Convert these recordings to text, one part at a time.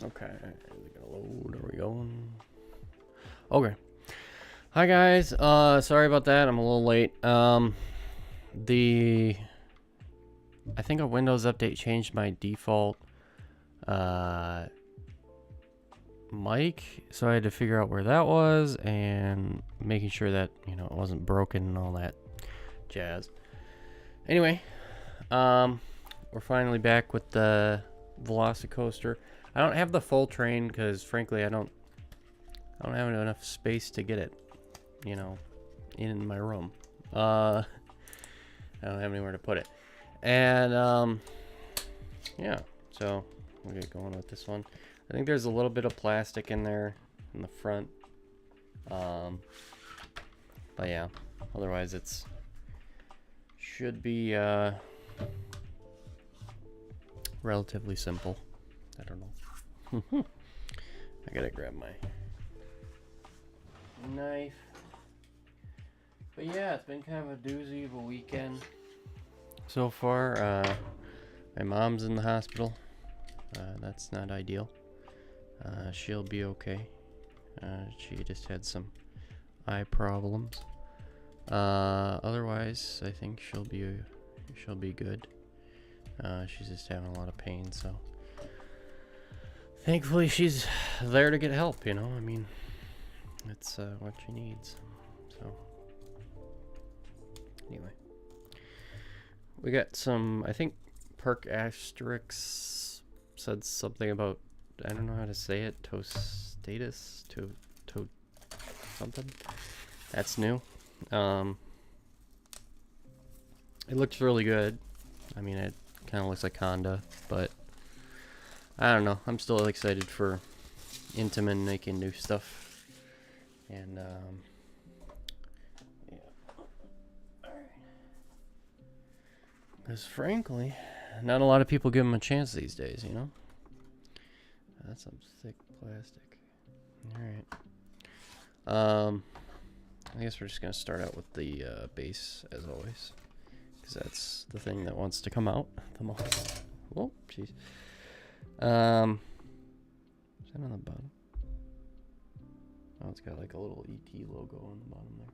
Okay, is it gonna load? Are we going? Okay. Hi guys. Sorry about that. I'm a little late. I think a Windows update changed my default mic, so I had to figure out where that was and making sure that, you know, it wasn't broken and all that jazz. Anyway, we're finally back with the Velocicoaster. I don't have the full train because frankly I don't have enough space to get it, you know, in my room. I don't have anywhere to put it. And yeah, so we'll get going with this one. I think there's a little bit of plastic in there in the front. But yeah, otherwise it's should be relatively simple. I don't know. I gotta grab my knife. But yeah, it's been kind of a doozy of a weekend so far. My mom's in the hospital. That's not ideal. She'll be okay. She just had some eye problems. Otherwise, I think she'll be good. She's just having a lot of pain, so thankfully she's there to get help. You know, I mean, it's what she needs. So anyway, we got some. I think Perk Asterix said something about, I don't know how to say it, tostatus, to something. That's new. It looks really good. I mean, it kind of looks like Honda, but I don't know. I'm still excited for Intamin making new stuff. And yeah. Alright. Because frankly, not a lot of people give them a chance these days, you know? That's some thick plastic. Alright. I guess we're just going to start out with the base, as always. Because that's the thing that wants to come out the most. Whoa, jeez. Is that on the bottom? Oh, it's got like a little ET logo on the bottom there.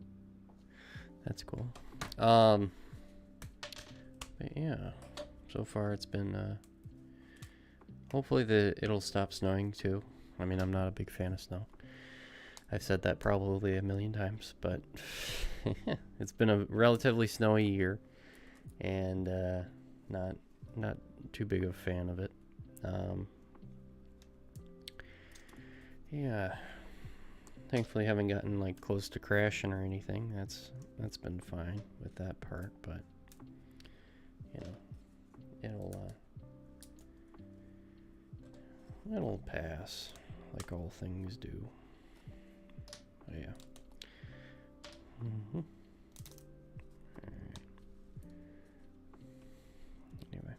That's cool. But yeah, so far it's been, hopefully it'll stop snowing too. I mean, I'm not a big fan of snow. I've said that probably a million times, but it's been a relatively snowy year, and not too big of a fan of it. Yeah, thankfully haven't gotten like close to crashing or anything. That's been fine with that part, but you know, it'll pass like all things do. Oh, yeah. Alright. Anyway.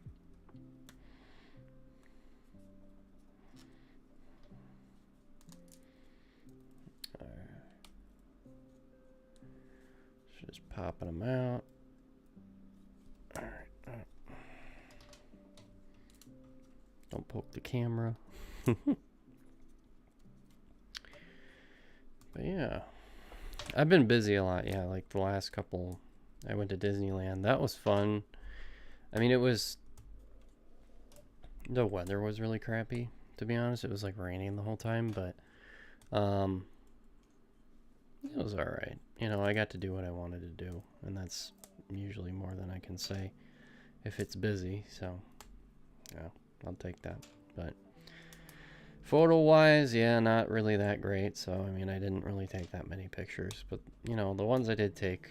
Alright. Just popping them out. Alright. Don't poke the camera. But yeah, I've been busy a lot. Yeah, like the last couple, I went to Disneyland. That was fun. I mean, the weather was really crappy, to be honest. It was like raining the whole time, but it was all right. You know, I got to do what I wanted to do, and that's usually more than I can say if it's busy. So yeah, I'll take that. But photo-wise, yeah, not really that great. So, I mean, I didn't really take that many pictures. But, you know, the ones I did take,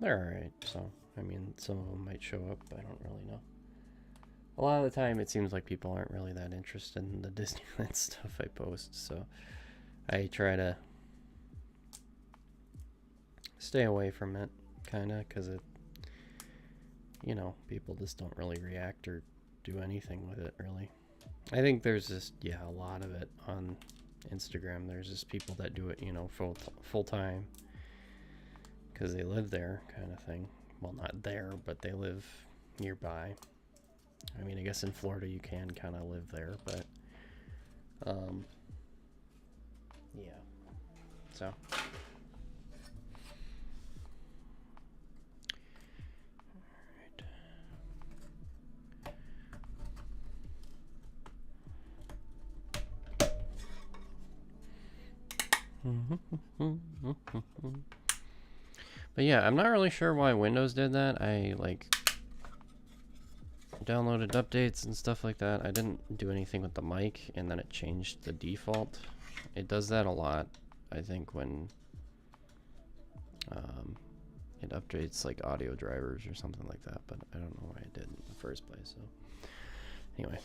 they're alright. So, I mean, some of them might show up. I don't really know. A lot of the time, it seems like people aren't really that interested in the Disneyland stuff I post. So, I try to stay away from it, kind of, because it, you know, people just don't really react or do anything with it, really. I think there's just, yeah, a lot of it on Instagram. There's just people that do it, you know, full time because they live there, kind of thing. Well, not there, but they live nearby. I mean, guess in Florida you can kind of live there, but yeah. So. But yeah, I'm not really sure why Windows did that. I like downloaded updates and stuff like that. I didn't do anything with the mic, and then it changed the default. It does that a lot, I think, when it updates like audio drivers or something like that, but I don't know why it did in the first place. So anyway,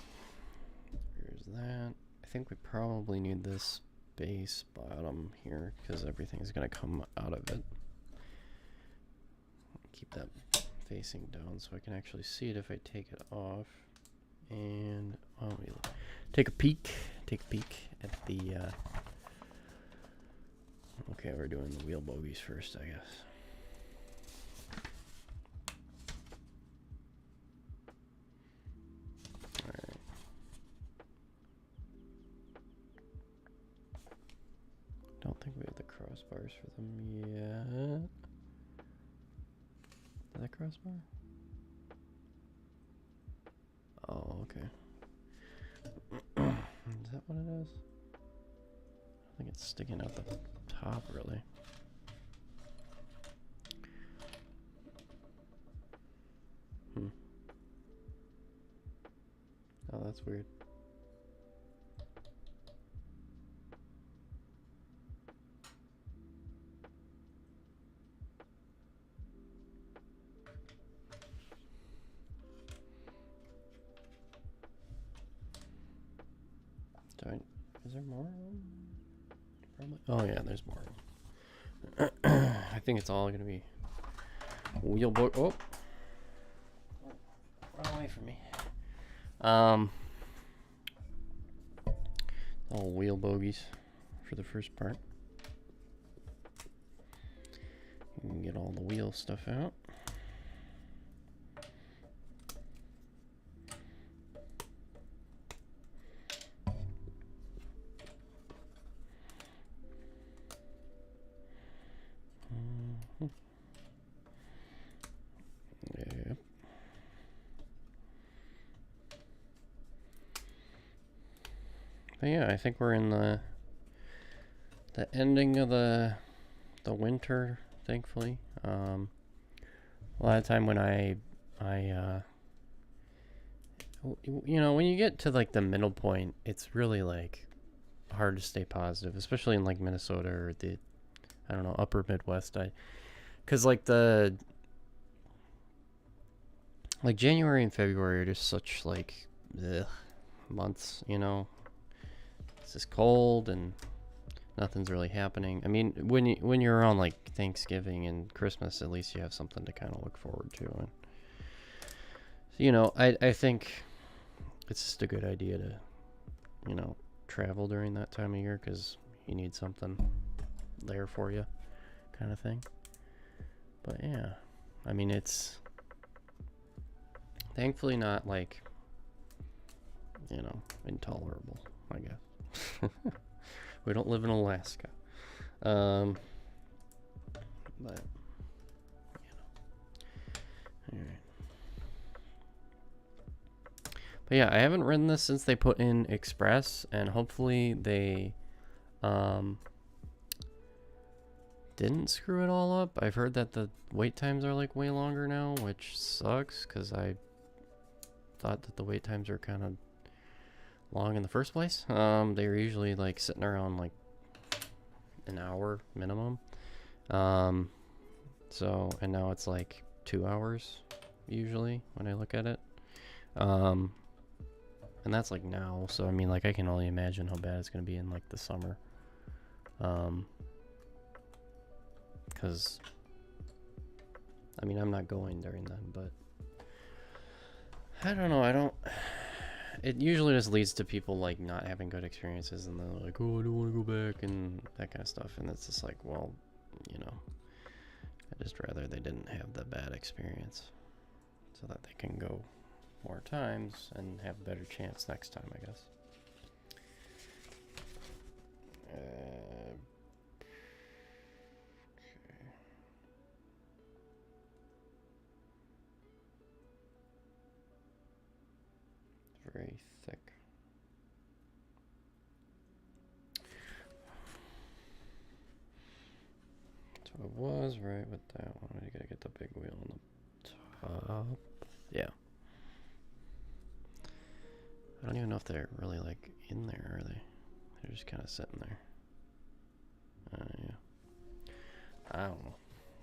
here's that. I think we probably need this base bottom here because everything's gonna come out of it. Keep that facing down so I can actually see it if I take it off. And take a peek at the okay, we're doing the wheel bogies first, I guess. Alright. Don't think we have the crossbars for them yet. Is that crossbar? Oh, okay. Is that what it is? I think it's sticking out the top, really. Oh, that's weird. Is there more of them? Probably. Oh yeah, there's more of them. I think it's all gonna be wheel bo- Oh, run away from me. All wheel bogies for the first part. You can get all the wheel stuff out. Yep. But yeah, I think we're in the ending of the winter, thankfully. A lot of time when I you know, when you get to like the middle point, it's really like hard to stay positive, especially in like Minnesota or the, I don't know, upper Midwest. Because like January and February are just such like months, you know. It's just cold and nothing's really happening. I mean, when you're around like Thanksgiving and Christmas, at least you have something to kind of look forward to. And so, you know, I think it's just a good idea to, you know, travel during that time of year because you need something there for you, kind of thing. But yeah, I mean, it's thankfully not like, you know, intolerable, I guess. We don't live in Alaska. But, you know. Alright. But yeah, I haven't ridden this since they put in Express, and hopefully they didn't screw it all up. I've heard that the wait times are like way longer now, which sucks because I thought that the wait times are kind of long in the first place. They were usually like sitting around like an hour minimum. So, and now it's like 2 hours usually when I look at it. And that's like now, so I mean, like, I can only imagine how bad it's gonna be in like the summer. Because I mean, I'm not going during then, but I don't know. It usually just leads to people like not having good experiences, and they're like, oh, I don't want to go back and that kind of stuff. And it's just like, well, you know, I'd just rather they didn't have the bad experience so that they can go more times and have a better chance next time, I guess. Very thick. So it was right with that one. You gotta get the big wheel on the top. Yeah. I don't even know if they're really like in there, are they? They're just kind of sitting there. Yeah. I don't know.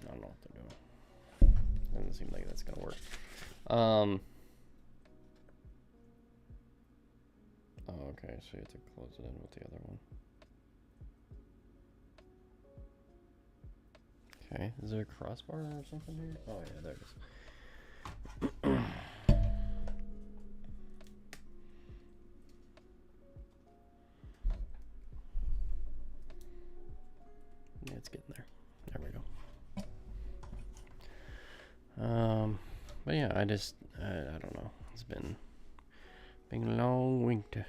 I don't know what they're doing. Doesn't seem like that's gonna work. Oh, okay, so you have to close it in with the other one. Okay, is there a crossbar or something here? Oh yeah, there it is. Yeah, it's getting there. There we go. But yeah, I don't know. It's been a long winter.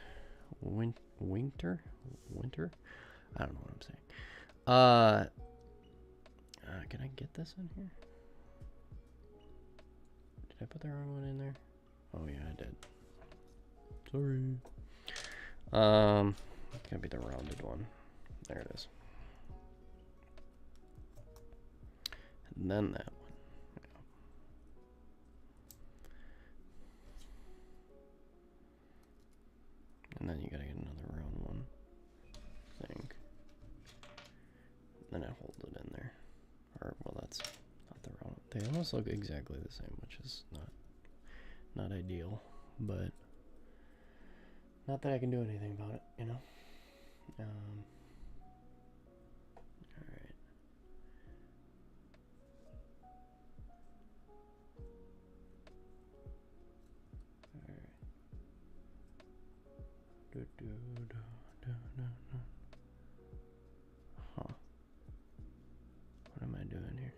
Winter? I don't know what I'm saying. Can I get this in here? Did I put the wrong one in there? Oh yeah, I did. Sorry. It's gonna be the rounded one. There it is. And then that one. Yeah. And then you gotta get another round one. I think. Then I hold it in there. Or well, that's not the round. They almost look exactly the same, which is not ideal, but not that I can do anything about it, you know. All right. Huh. What am I doing here?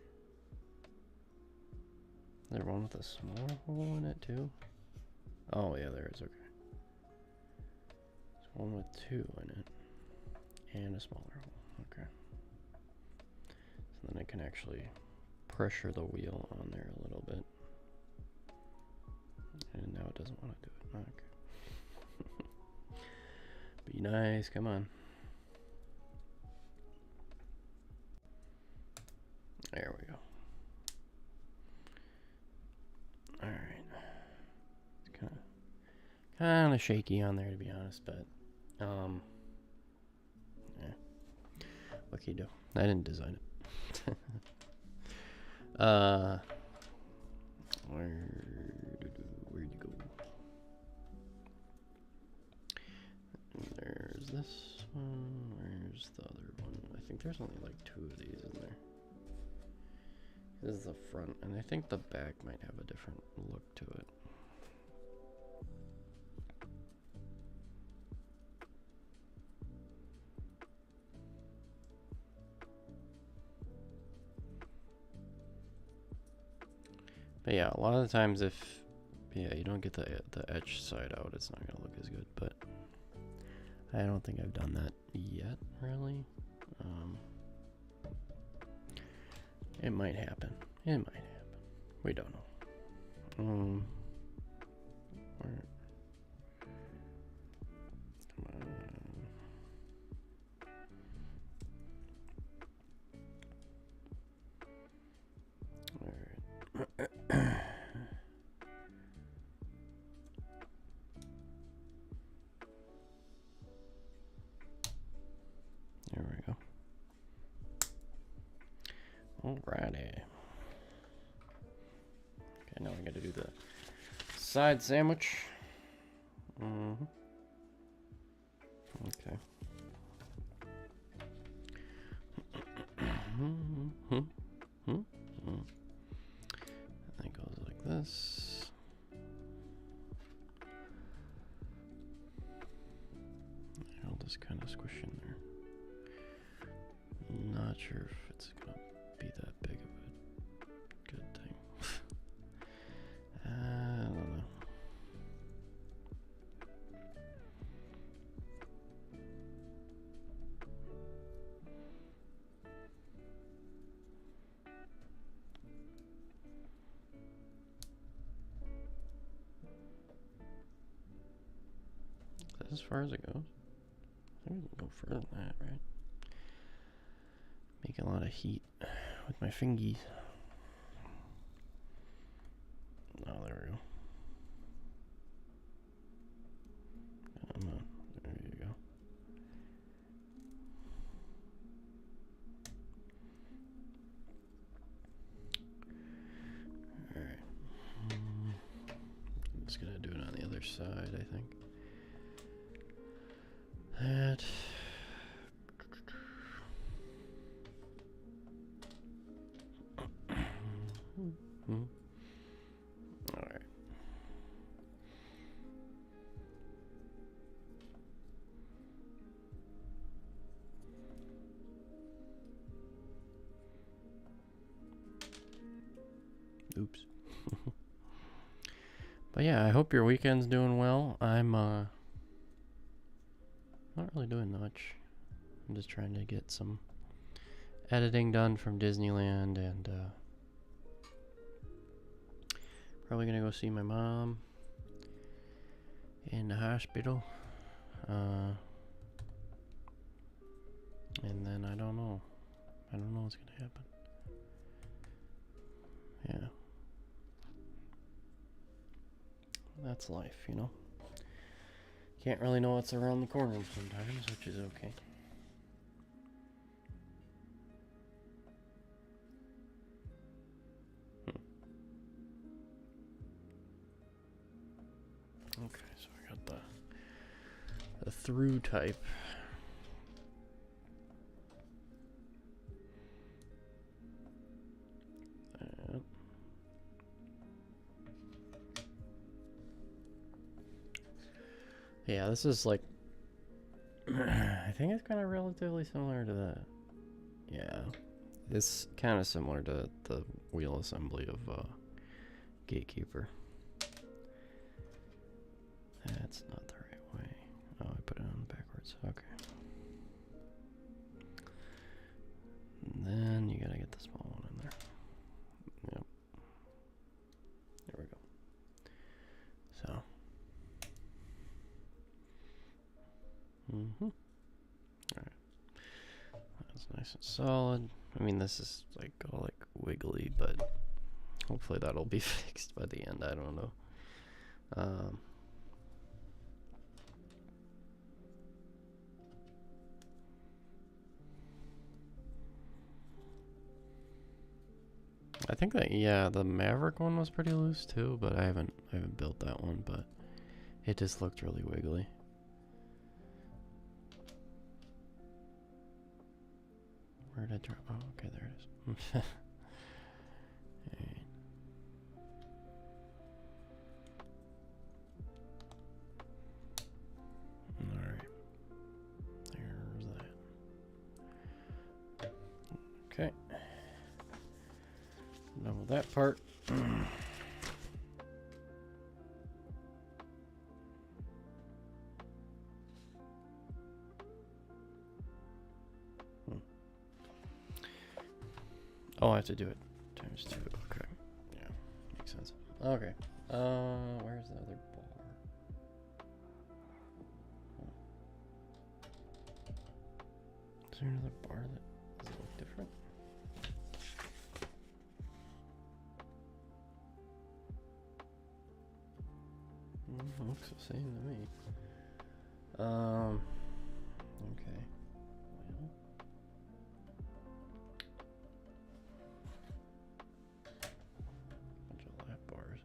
Is there one with a smaller hole in it too? Oh yeah, there is. Okay. There's one with two in it and a smaller hole. Okay. So then I can actually pressure the wheel on there a little bit. And now it doesn't want to do it. Okay. Be nice, come on. There we go. All right. It's kind of shaky on there, to be honest, but yeah. What can you do? I didn't design it. Where'd you go? There's this one. Where's the other one? I think there's only like 2 of these in there. This is the front, and I think the back might have a different look to it. But yeah, a lot of the times if you don't get the edge side out, it's not gonna look as good, but I don't think I've done that yet, really. It might happen. It might happen. We don't know. Where? Come on. Alright. There we go. Alrighty. Okay, now we gotta do the side sandwich. Okay. And it goes like this. I'll just kind of squish in there. Not sure if it's gonna be that big of a good thing. I don't know. that as far as it goes? I think we can go further than that, right? Making a lot of heat with my fingies. Oh, there we go. Come on. There you go. Alright. I'm just gonna do it on the other side, I think. That. Alright. Oops. But yeah, I hope your weekend's doing well. I'm not really doing much. I'm just trying to get some editing done from Disneyland, and probably gonna go see my mom in the hospital. And then I don't know. I don't know what's gonna happen. Yeah. That's life, you know? Can't really know what's around the corner sometimes, which is okay. Okay, so I got the through type. Yeah, this is like, I think it's kind of relatively similar to the, yeah, it's kind of similar to the wheel assembly of Gatekeeper. That's not the right way. Oh, I put it on backwards. Okay. And then you gotta get the small one in there. Yep. There we go. So. Alright. That's nice and solid. I mean, this is like all like wiggly, but hopefully that'll be fixed by the end. I don't know. I think that, yeah, the Maverick one was pretty loose too, but I haven't built that one, but it just looked really wiggly. Where did I drop? Oh, okay, there it is. Alright. There's that. Okay. Done with that part. Oh, I have to do it times 2. Okay. Yeah, makes sense. Okay. Where's the other bar? Is there another bar that does it look different? It looks the same to me. Okay. Well. Bunch of lap bars.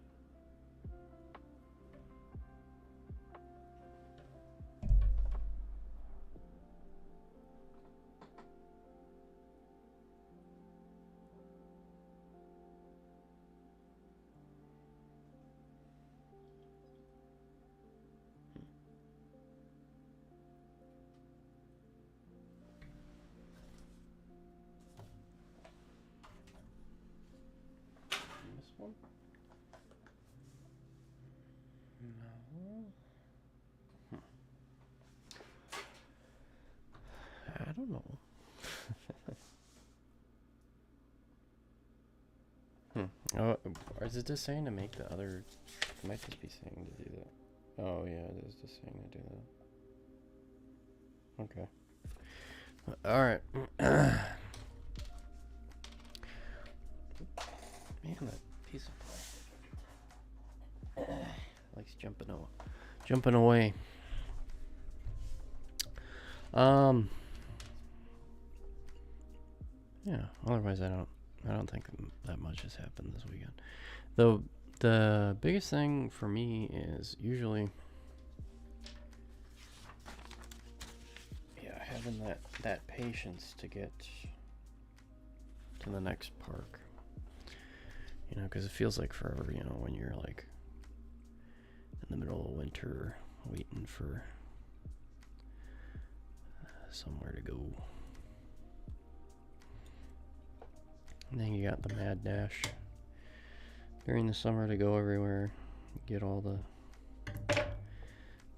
This one? No. I don't know. Oh, is it just saying to make the other? It might just be saying to do that. Oh yeah, it is just saying to do that. Okay. All right. Man, that piece of plastic likes jumping away. Yeah. Otherwise, I don't think that much has happened this weekend. Though the biggest thing for me is usually, yeah, having that patience to get to the next park. You know, because it feels like forever. You know, when you're like in the middle of winter, waiting for somewhere to go. And then you got the mad dash during the summer to go everywhere, get all the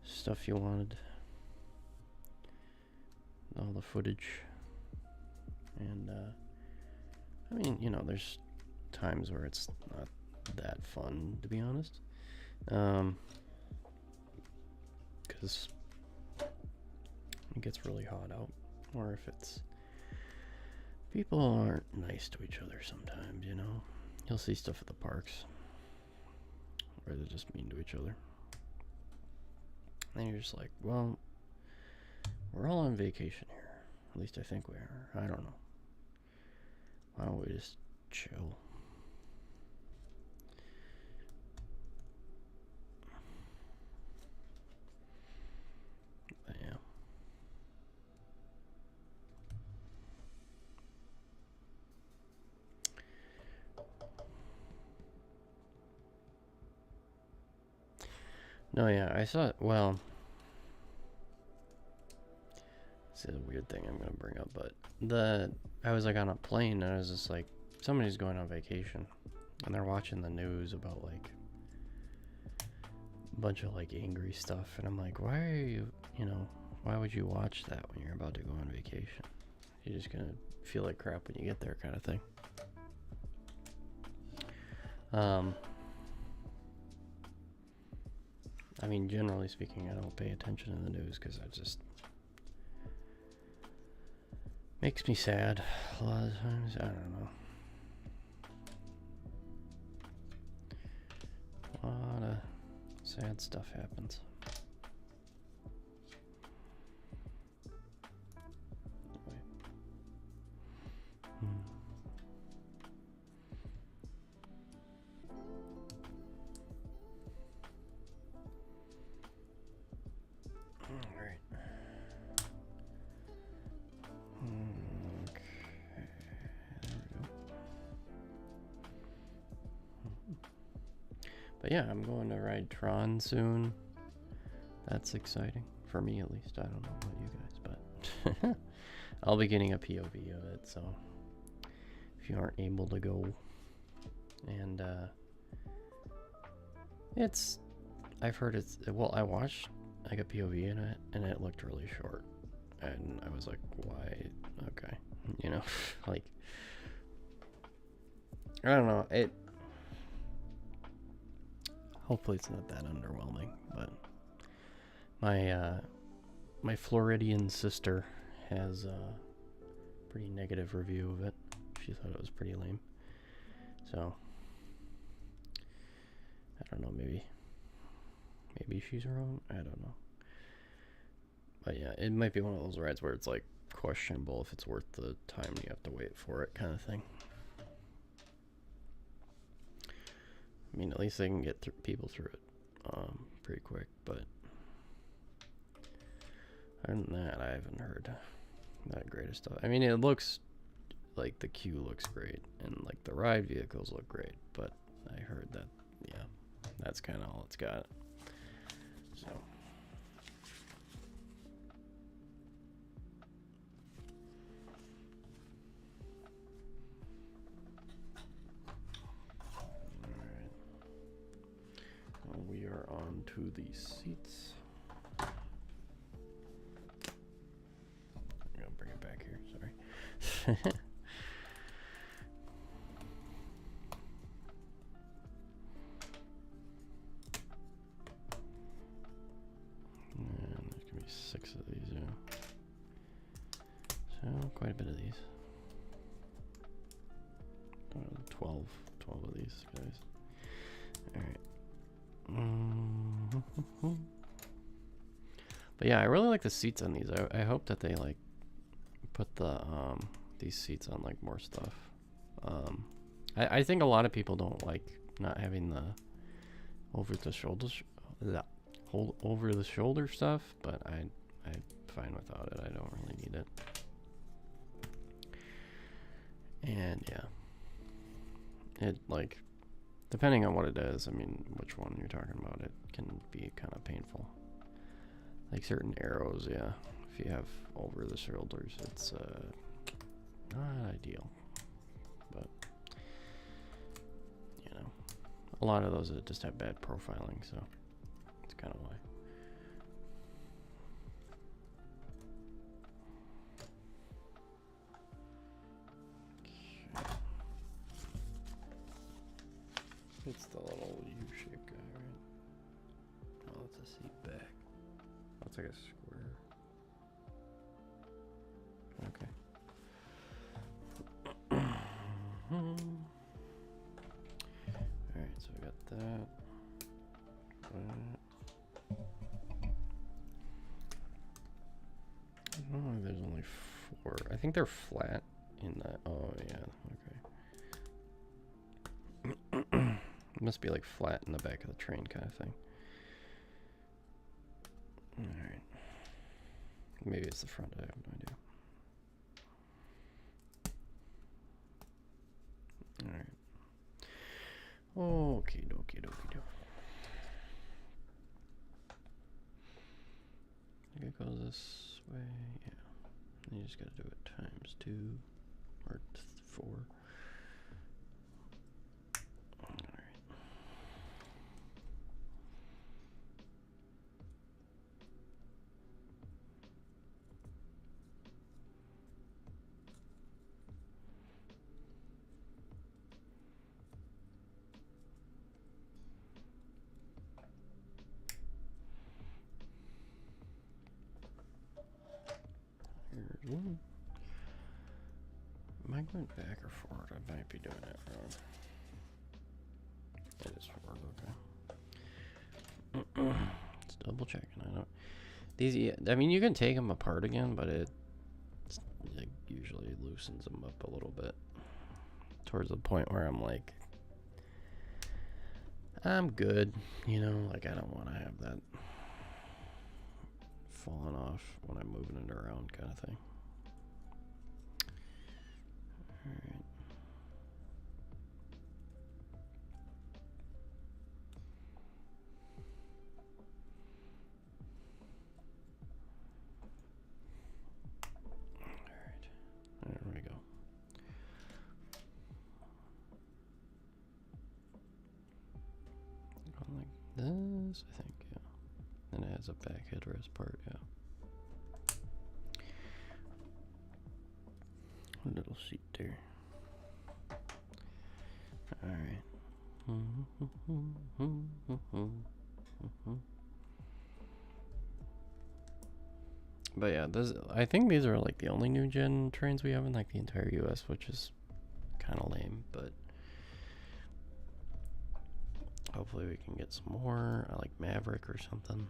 stuff you wanted, all the footage. And I mean, you know, there's times where it's not that fun, to be honest, because it gets really hot out, or if it's people aren't nice to each other sometimes, you know. You'll see stuff at the parks where they're just mean to each other. And you're just like, well, we're all on vacation here. At least I think we are. I don't know. Why don't we just chill? But yeah. No, yeah, I saw it. Well, this is a weird thing I'm gonna bring up, but I was like on a plane and I was just like, somebody's going on vacation and they're watching the news about like a bunch of like angry stuff, and I'm like, why are you, you know, why would you watch that when you're about to go on vacation? You're just gonna feel like crap when you get there, kind of thing. I mean, generally speaking, I don't pay attention to the news because it just makes me sad a lot of times. I don't know. A lot of sad stuff happens. Anyway. Alright. Okay. There we go. But yeah, I'm going to ride Tron soon. That's exciting. For me, at least. I don't know about you guys, but I'll be getting a POV of it, so if you aren't able to go. And I've heard it's, well, I watched like a POV in it, and it looked really short. And I was like, why? Okay. You know, like, I don't know. Hopefully it's not that underwhelming, but my Floridian sister has a pretty negative review of it. She thought it was pretty lame. So I don't know, maybe she's wrong. I don't know. But yeah, it might be one of those rides where it's like questionable if it's worth the time you have to wait for it, kind of thing. I mean, at least they can get people through it pretty quick, but other than that, I haven't heard that great of stuff. I mean, it looks like the queue looks great, and like the ride vehicles look great, but I heard that, yeah, that's kind of all it's got. So. We are on to the seats. I'm gonna bring it back here, sorry. And there's gonna be 6 of these, yeah. Oh, quite a bit of these. 12 of these guys. Alright. But yeah, I really like the seats on these. I hope that they like put the these seats on like more stuff. I think a lot of people don't like not having the over the shoulder stuff, but I'm fine without it. I don't really need it. And yeah, it like depending on what it is, I mean, which one you're talking about, it can be kind of painful. Like certain arrows, yeah, if you have over the shoulders, it's not ideal. But you know, a lot of those just have bad profiling, so that's kind of why. It's the little U-shaped guy, right? Oh, it's a seat back. Oh, it's like a square. Okay. Alright, so we got that. I don't know, there's only 4. I think they're flat in that. Oh, yeah, okay. It must be like flat in the back of the train kind of thing. Alright. Maybe it's the front, I have no idea. Alright. Okay, dokie, dokie, dokie. I think it goes this way, yeah. And you just gotta do it times 2 or 4. Here's one. Am I going back or forward? I might be doing it wrong. It is forward, okay. Let's double check. I don't. These, yeah, I mean, you can take them apart again, but it usually loosens them up a little bit towards the point where I'm like, I'm good, you know, like I don't want to have that falling off when I'm moving it around kind of thing. Alright. Alright. There we go. Going like this, I think, yeah. Then it has a back headrest part, yeah. A little seat there. Alright. But yeah, I think these are like the only new gen trains we have in like the entire US, which is kind of lame, but hopefully we can get some more. I like Maverick or something.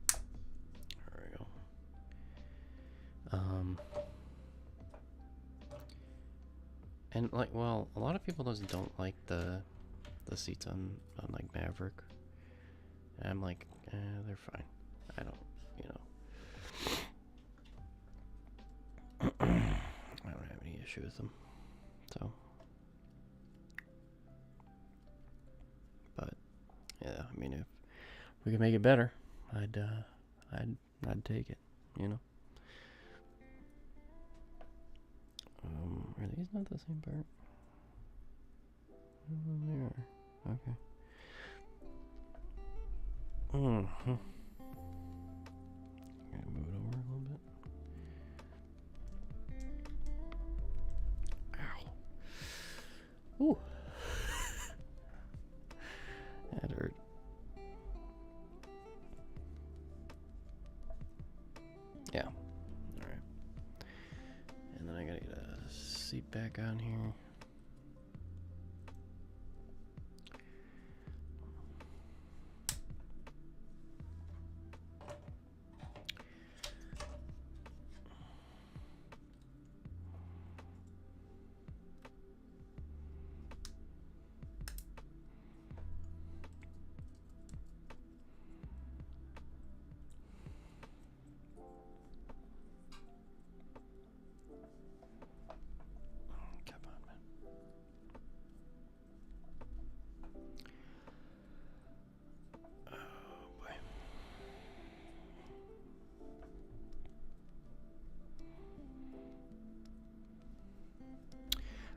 There we go. And like, well, a lot of people just don't like the seats on like Maverick. And I'm like, they're fine. I don't, you know. I don't have any issue with them. So, but yeah, I mean, if we could make it better, I'd take it, you know. Are these not the same part? They are. Okay. Gonna move it over a little bit. Ow. Ooh. That hurt. back on here.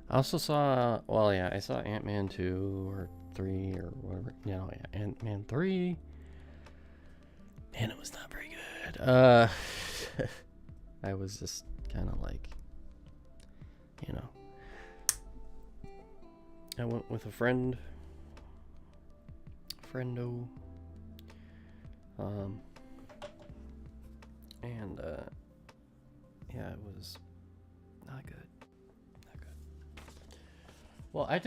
I also saw, well, yeah, I saw Ant-Man 2 or 3 or whatever. You know, yeah, Ant-Man 3. And it was not very good. I was just kind of like, you know. I went with a friendo. And, yeah, it was not good. Well, I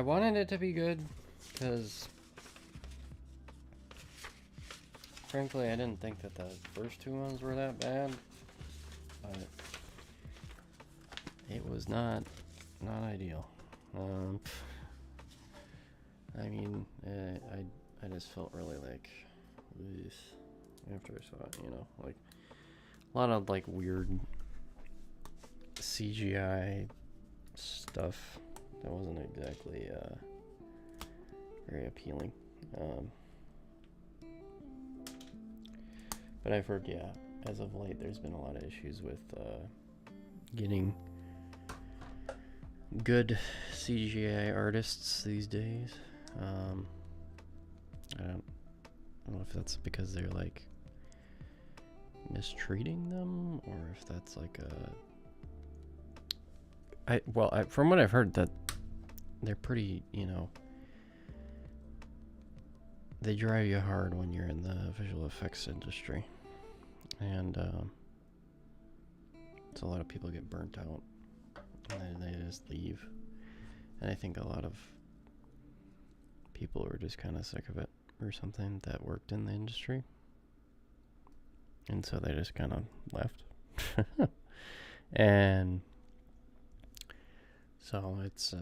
wanted it to be good, because, frankly, I didn't think that the first two ones were that bad, but it was not ideal. I mean, I just felt really like, after I saw it, you know, like, a lot of, like, weird CGI stuff that wasn't exactly very appealing. But I've heard, yeah, as of late, there's been a lot of issues with getting good CGI artists these days. I don't know if that's because they're like mistreating them, or if that's like from what I've heard, that they're pretty, you know, they drive you hard when you're in the visual effects industry, and so a lot of people get burnt out and they just leave. And I think a lot of people were just kind of sick of it or something that worked in the industry, and so they just kind of left. And so it's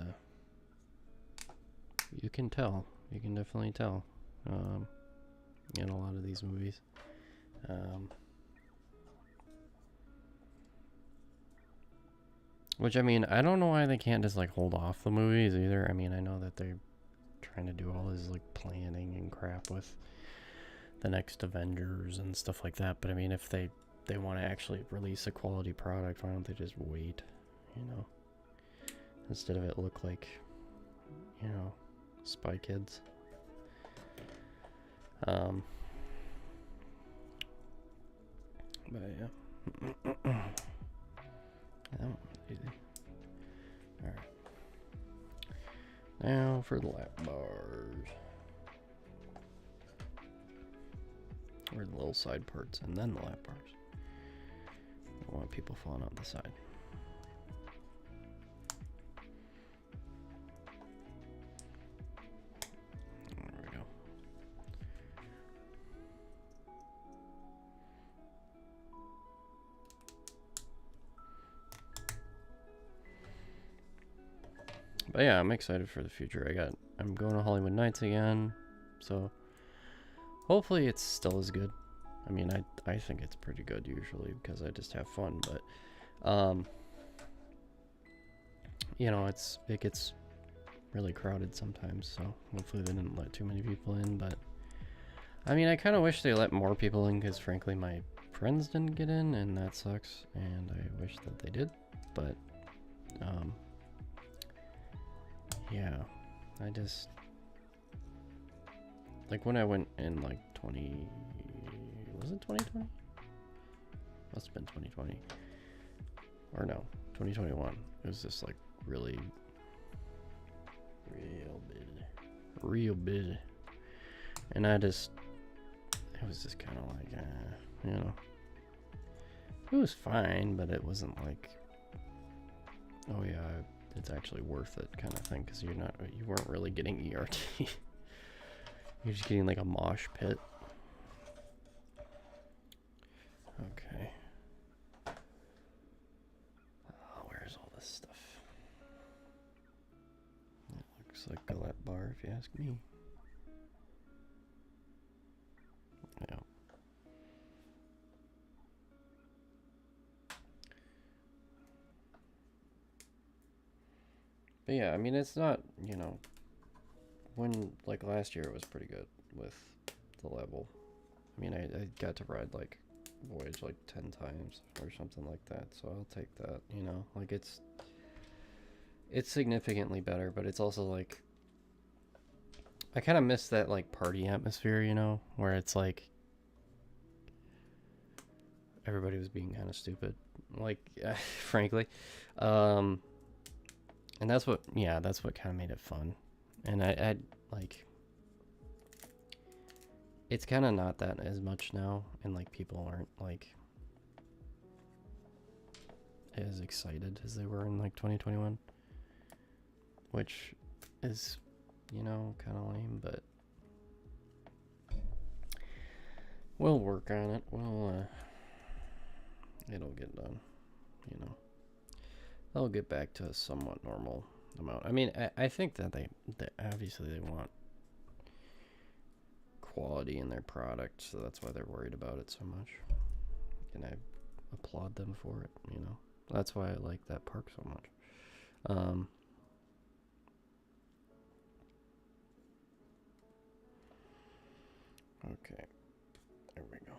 you can definitely tell in a lot of these movies. Which, I mean, I don't know why they can't just like hold off the movies either. I mean, I know that they're trying to do all this like planning and crap with the next Avengers and stuff like that, but I mean, if they want to actually release a quality product, why don't they just wait, you know, instead of it look like, you know, Spy Kids. But yeah. That one was easy. Alright. Now for the lap bars. Or the little side parts, and then the lap bars. I don't want people falling out the side. There we go. But yeah, I'm excited for the future. I'm going to Hollywood Nights again, so hopefully it's still as good. I mean, I think it's pretty good usually because I just have fun, but you know, it gets really crowded sometimes, so hopefully they didn't let too many people in. But I mean, I kind of wish they let more people in, because frankly my friends didn't get in, and that sucks, and I wish that they did. But yeah, I just, like, when I went in like was it 2020? Must have been 2020. Or no, 2021. It was just like really real busy. And it was just kind of like, you know, it was fine, but it wasn't like Oh yeah, it's actually worth it kind of thing, because you weren't really getting ERT. You're just getting like a mosh pit. Okay. Oh, where's all this stuff? It looks like a lap bar, if you ask me. Yeah. But yeah, I mean, it's not, you know, when, like last year it was pretty good with the level. I mean, I got to ride like Voyage like 10 times or something like that, so I'll take that, you know, like it's significantly better, but it's also like, I kind of miss that like party atmosphere, you know, where it's like everybody was being kind of stupid, like frankly, and that's what kind of made it fun. And I like, it's kind of not that as much now, and like people aren't like as excited as they were in like 2021, which is, you know, kind of lame, but we'll work on it. It'll get done, you know. They'll get back to a somewhat normal amount. I mean, I think that they obviously they want quality in their product, so that's why they're worried about it so much, and I applaud them for it, you know. That's why I like that park so much. Okay, there we go.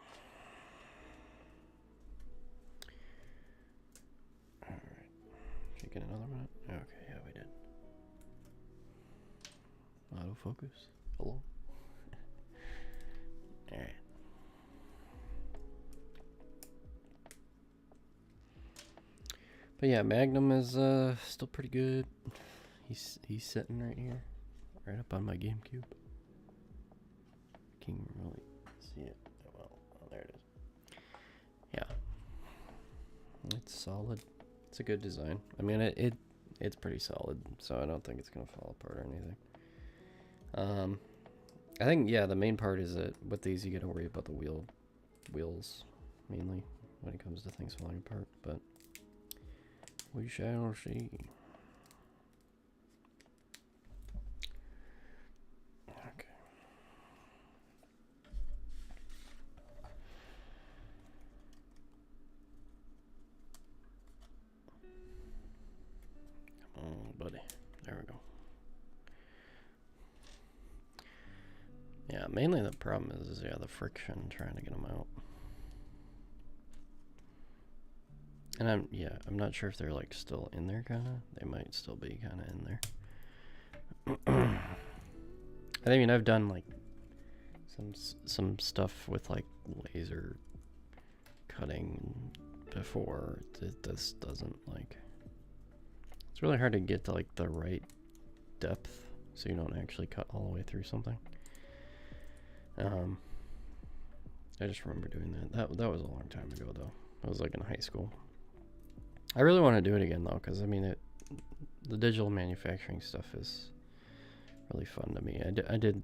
All right, should we get another minute? Okay, yeah, we did. Autofocus. Hello. All right. But yeah, Magnum is still pretty good. He's sitting right here, right up on my GameCube. Can you really see it? Well, there it is. Yeah, it's solid. It's a good design. I mean, it's pretty solid, so I don't think it's gonna fall apart or anything. I think, yeah, the main part is that with these you gotta worry about the wheels mainly when it comes to things falling apart, but we shall see. Okay. Come on, buddy. There we go. Yeah, mainly the problem is the friction trying to get them out. And I'm not sure if they're like still in there, kinda. They might still be kinda in there. I mean, I've done like some stuff with like laser cutting before. This doesn't like. It's really hard to get to like the right depth, so you don't actually cut all the way through something. I just remember doing that. That was a long time ago though. I was like in high school. I really want to do it again though, because I mean, the digital manufacturing stuff is really fun to me. I did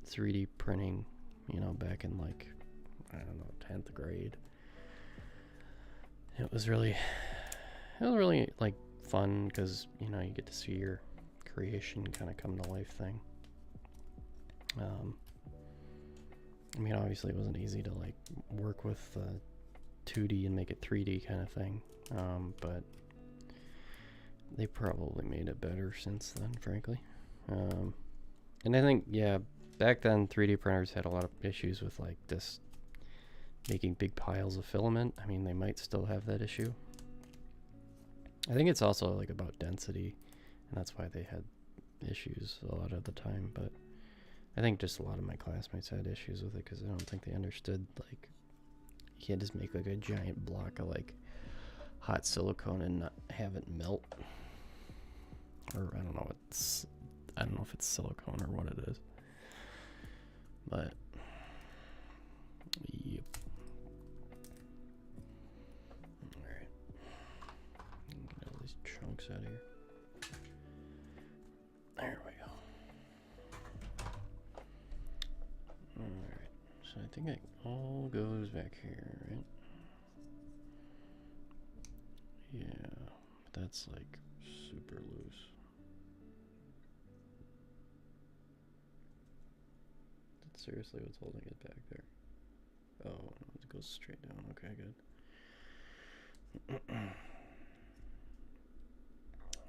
3D printing, you know, back in like, I don't know, 10th grade. It was really like fun, because, you know, you get to see your creation kind of come to life thing. I mean, obviously it wasn't easy to like work with 2D and make it 3D kind of thing, but they probably made it better since then, frankly. And I think, yeah, back then 3D printers had a lot of issues with like this making big piles of filament. I mean, they might still have that issue. I think it's also like about density, and that's why they had issues a lot of the time. But I think just a lot of my classmates had issues with it, because I don't think they understood, like, you can't just make like a giant block of like hot silicone and not have it melt. Or I don't know if it's silicone or what it is. But yep. Alright. chunks out of here. There we go. Alright, so I think it all goes back here, right? Yeah, that's like super loose. That's seriously what's holding it back there. Oh, no, it goes straight down. Okay, good.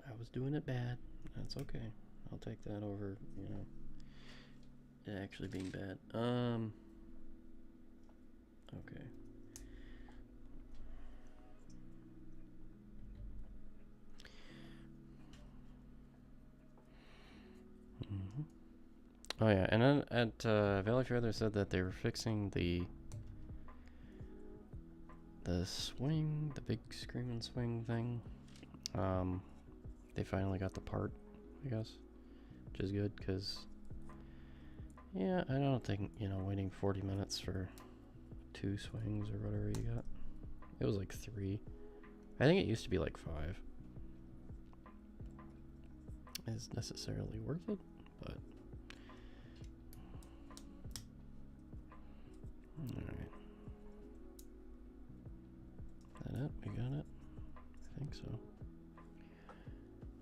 I was doing it bad. That's okay. I'll take that over, you know, it actually being bad. Okay. Oh yeah, and then at Valley Fair they said that they were fixing the swing, the big screaming swing thing. They finally got the part, I guess, which is good because, yeah, I don't think, you know, waiting 40 minutes for 2 swings or whatever you got. It was like 3. I think it used to be like 5. Is necessarily worth it, but alright. That it? We got it? I think so.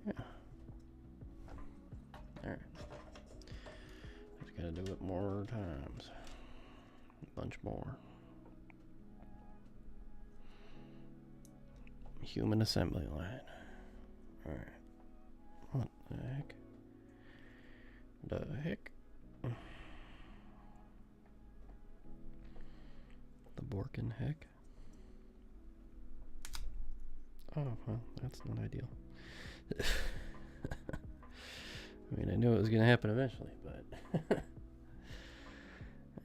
Yeah. Alright. Just gotta do it more times. A bunch more. Human assembly line. Alright. What the heck? The heck? The Borkin heck? Oh, well, that's not ideal. I mean, I knew it was going to happen eventually, but...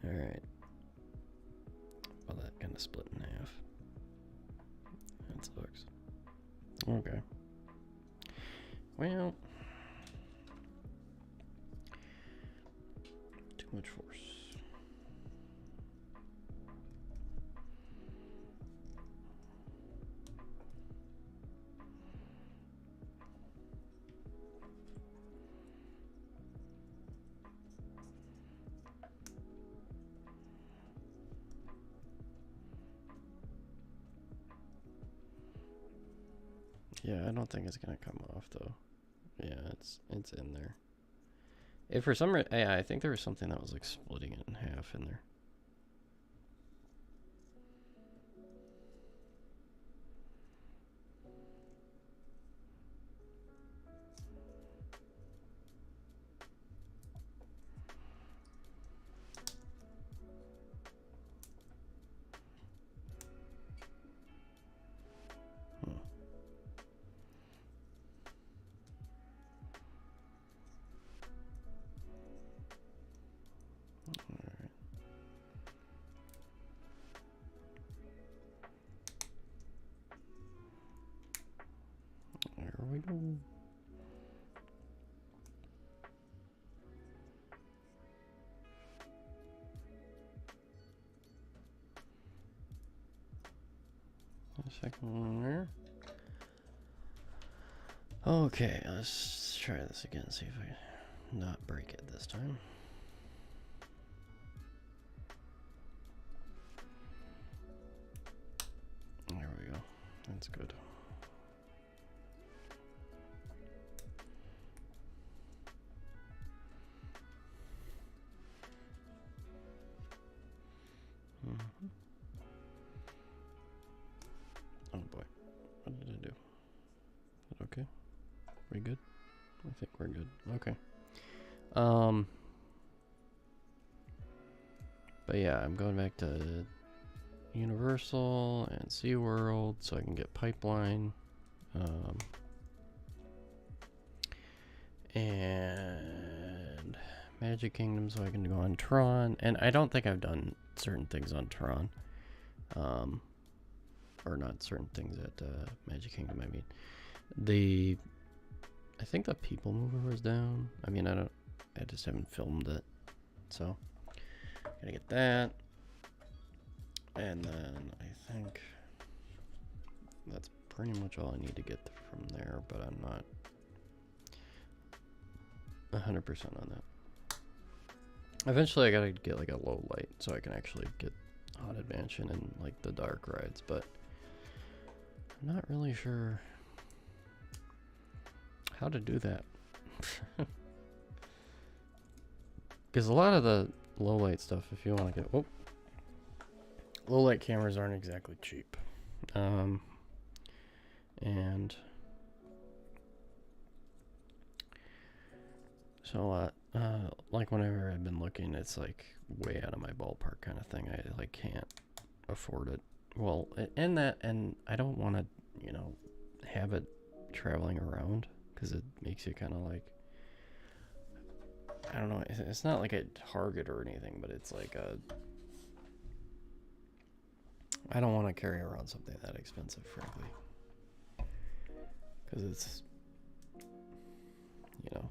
Alright. Well, that kind of split in half. That sucks. Okay. Well... Too much force. Yeah, I don't think it's gonna come off though. Yeah, it's in there. If for some reason, yeah, I think there was something that was like splitting it in half in there. There we go. A second one there. Okay, let's try this again, see if I can not break it this time. There we go. That's good. Oh boy, what did I do? Okay, we good? I think we're good. Okay. But yeah, I'm going back to Universal and SeaWorld so I can get Pipeline. And Magic Kingdom so I can go on Tron. And I don't think I've done certain things on Tron. Or not certain things at Magic Kingdom, I mean. I think the People Mover was down. I mean, I just haven't filmed it. So, gotta get that. And then I think that's pretty much all I need to get from there, but I'm not 100% on that. Eventually I gotta get like a low light so I can actually get Haunted Mansion and like the dark rides, but I'm not really sure how to do that. Because a lot of the low light stuff, if you want to get, low light cameras aren't exactly cheap. And so like whenever I've been looking, it's like way out of my ballpark kind of thing. I like can't afford it. Well, and I don't want to, you know, have it traveling around because it makes you kind of like, I don't know, it's not like a Target or anything, but it's like I don't want to carry around something that expensive, frankly, because it's, you know,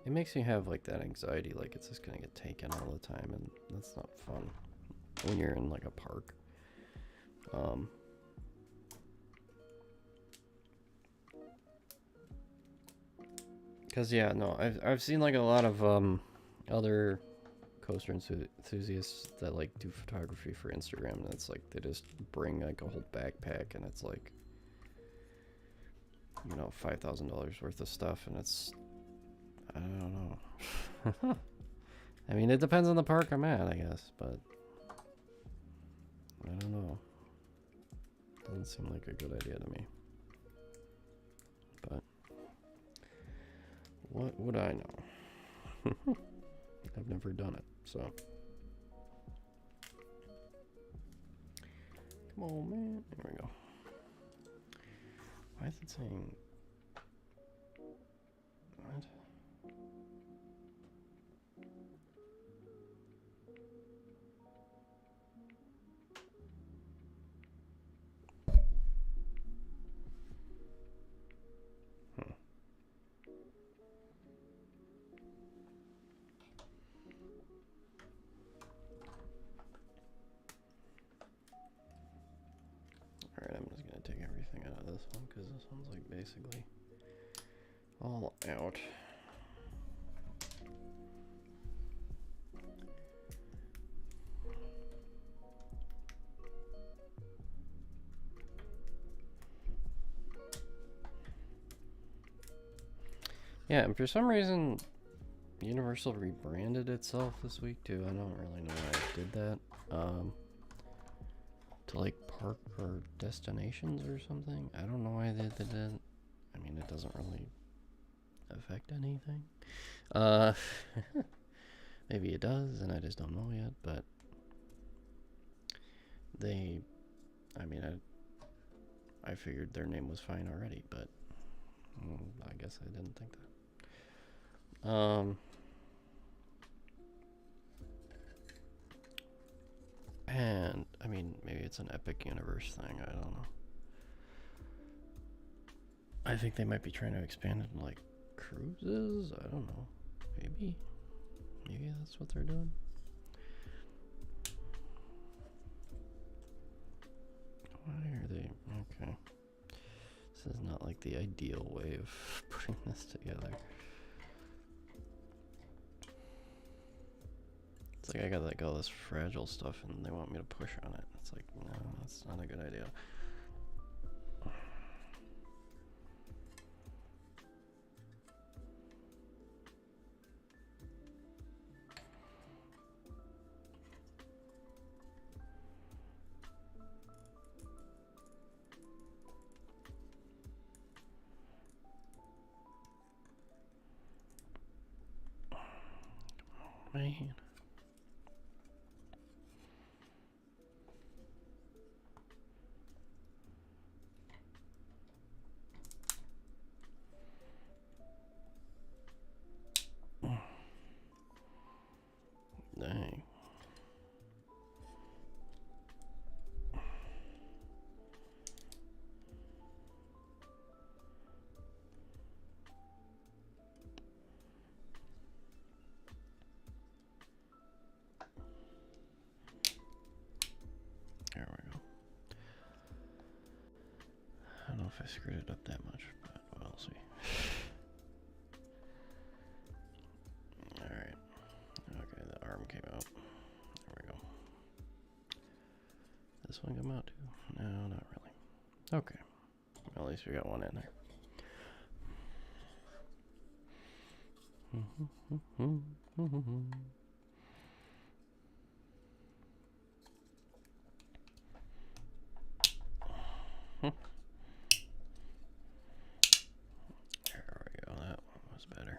it makes you have like that anxiety, like it's just gonna get taken all the time, and that's not fun when you're in like a park. Because yeah, no, I've seen like a lot of other coaster enthusiasts that like do photography for Instagram, and it's like they just bring like a whole backpack, and it's like, you know, $5,000 worth of stuff, and it's, I don't know. I mean, it depends on the park I'm at, I guess, but I don't know. Doesn't seem like a good idea to me. But what would I know? I've never done it, so. Come on, man. There we go. Why is it saying... What? Alright, I'm just gonna take everything out of this one because this one's like basically all out. Yeah, and for some reason Universal rebranded itself this week too. I don't really know why it did that. To like park or destinations or something. I don't know why they did that. I mean, it doesn't really affect anything. Maybe it does, and I just don't know yet. But they, I mean, I figured their name was fine already, but I guess I didn't think that. And I mean, maybe it's an Epic Universe thing. I don't know. I think they might be trying to expand it in like cruises. I don't know. Maybe that's what they're doing. Why are they? Okay. This is not like the ideal way of putting this together. It's like I got like all this fragile stuff and they want me to push on it. It's like, no, that's not a good idea. Man. Dang. if I screwed it up that much, but we'll see. Alright. Okay, the arm came out. There we go. This one come out too? No, not really. Okay. Well, at least we got one in there. There we go. That one was better.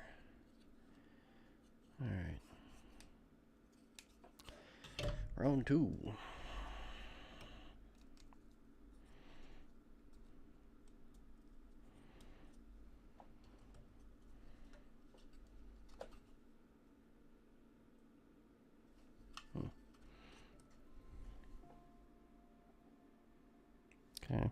All right. Round 2. Okay.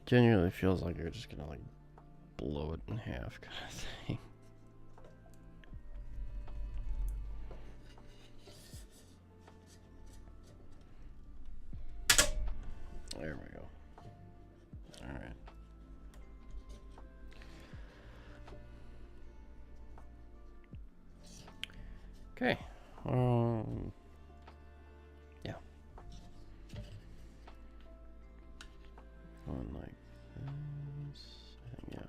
Genuinely feels like you're just gonna like blow it in half kind of thing. There we go. All right. Okay. Yeah. One like this. I think, yeah.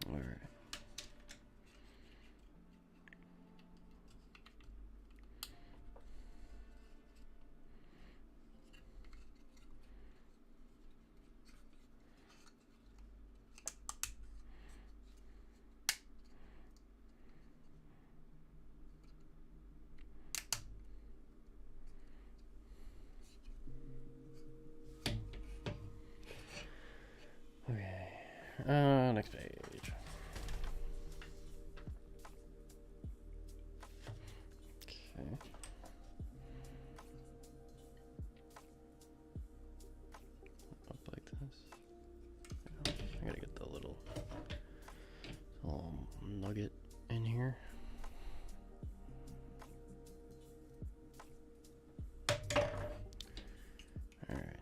All right. Okay. Next page. Okay. Up like this. I gotta get the little nugget in here. All right.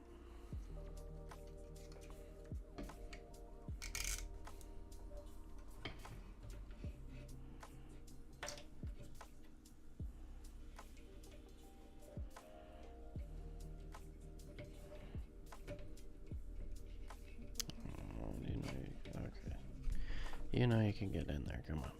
Okay. You know you can get in there. Come on.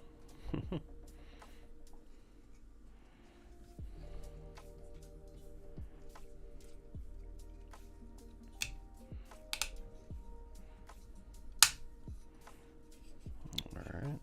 All right.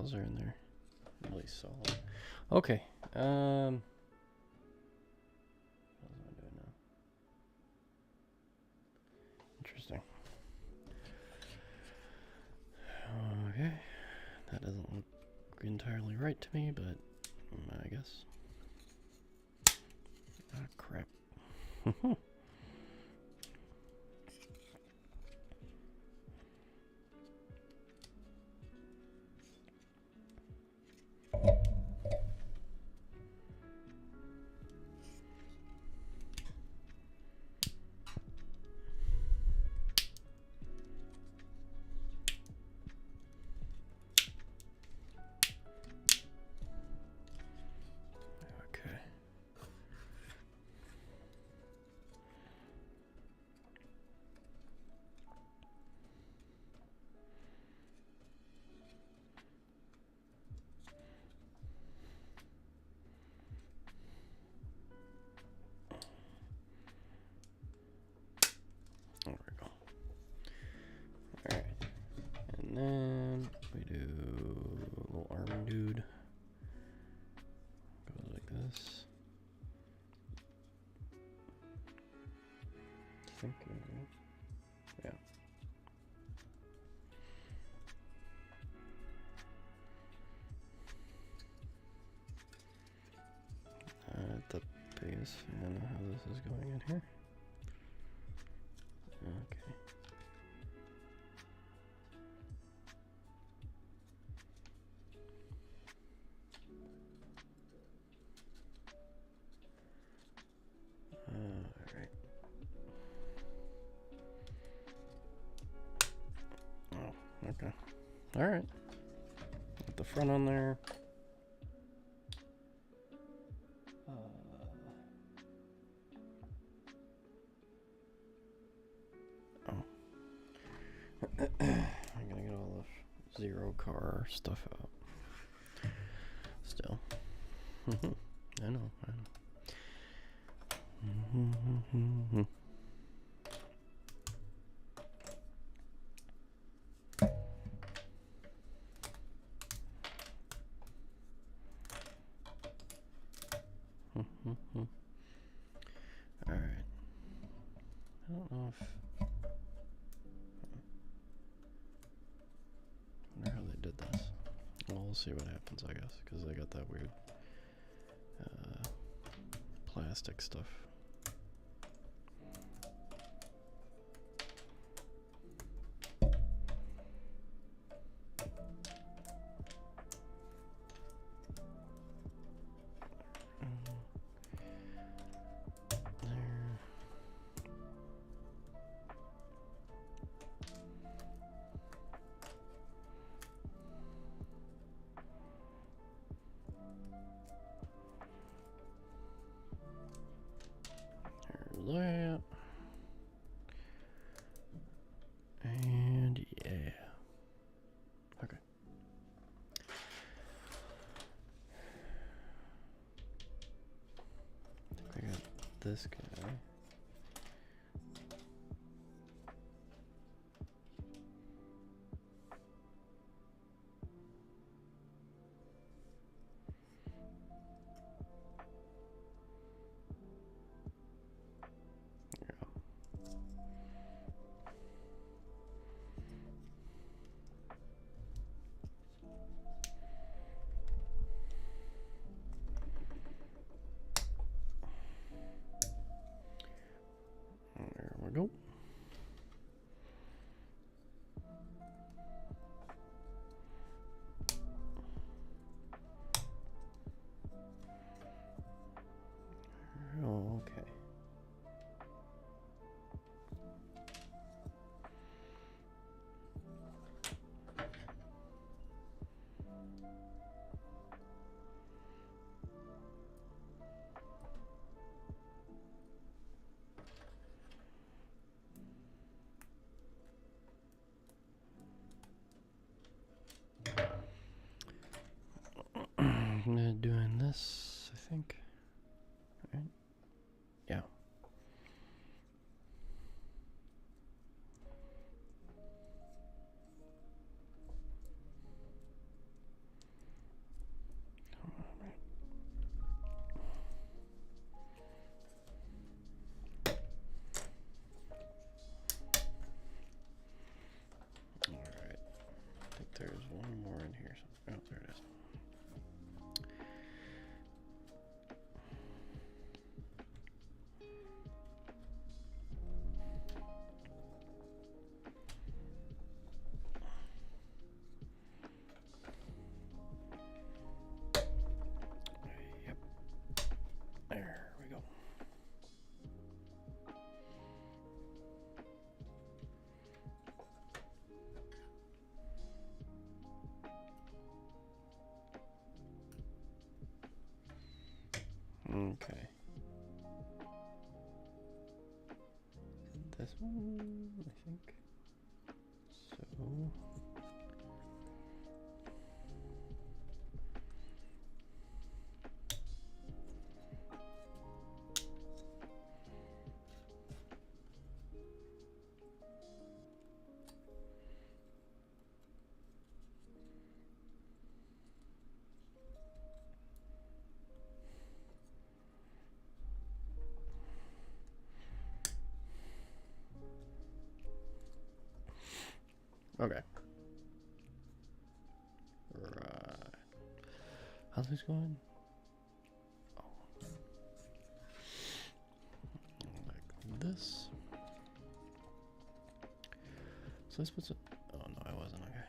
details are in there. Really solid. Okay. What am I doing now? Interesting. Okay. That doesn't look entirely right to me, but I guess. Ah, crap. Okay. There we go. Alright. And then we do a little arm dude. Goes like this. Thinking, yeah. The biggest fan of how this is going in here. Okay. Alright. Oh, okay. Alright. Put the front on there. I'm gonna get all the zero car stuff out. Still. I know. Alright. I don't know if... I wonder how they did this. Well, we'll see what happens, I guess, because they got that weird plastic stuff. That. And yeah. Okay. I think I got this guy. Okay. This one, I think. So. Okay. Right. How's this going? Oh. Like this. So this was a... Oh, no, I wasn't. Okay.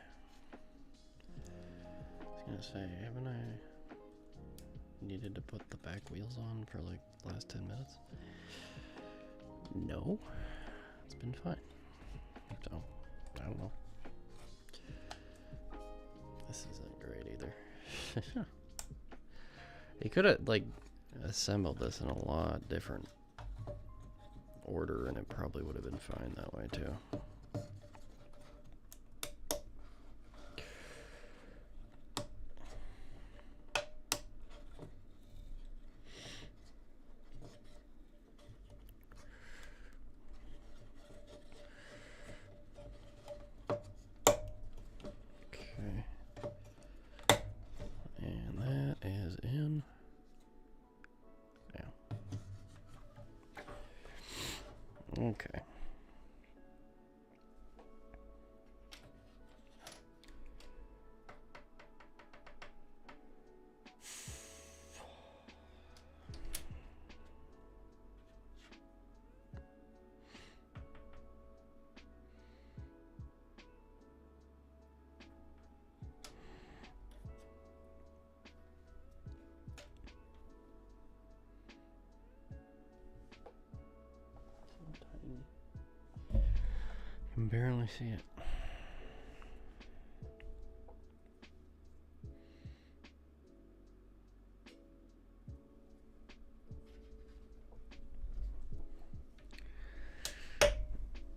I was gonna say, haven't I needed to put the back wheels on for like the last 10 minutes? No. It's been fine. So, I don't know. This isn't great either. He could have like assembled this in a lot different order and it probably would have been fine that way too. Okay. I can barely see it.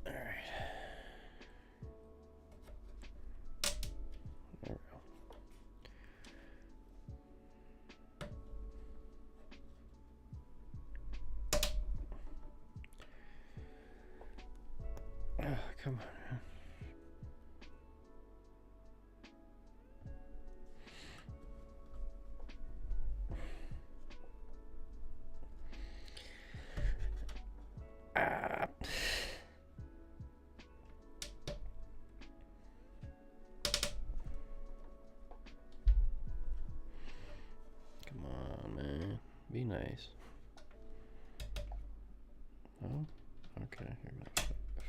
All right. There we go. Come on. Come on, man. Be nice. Oh, okay. You're gonna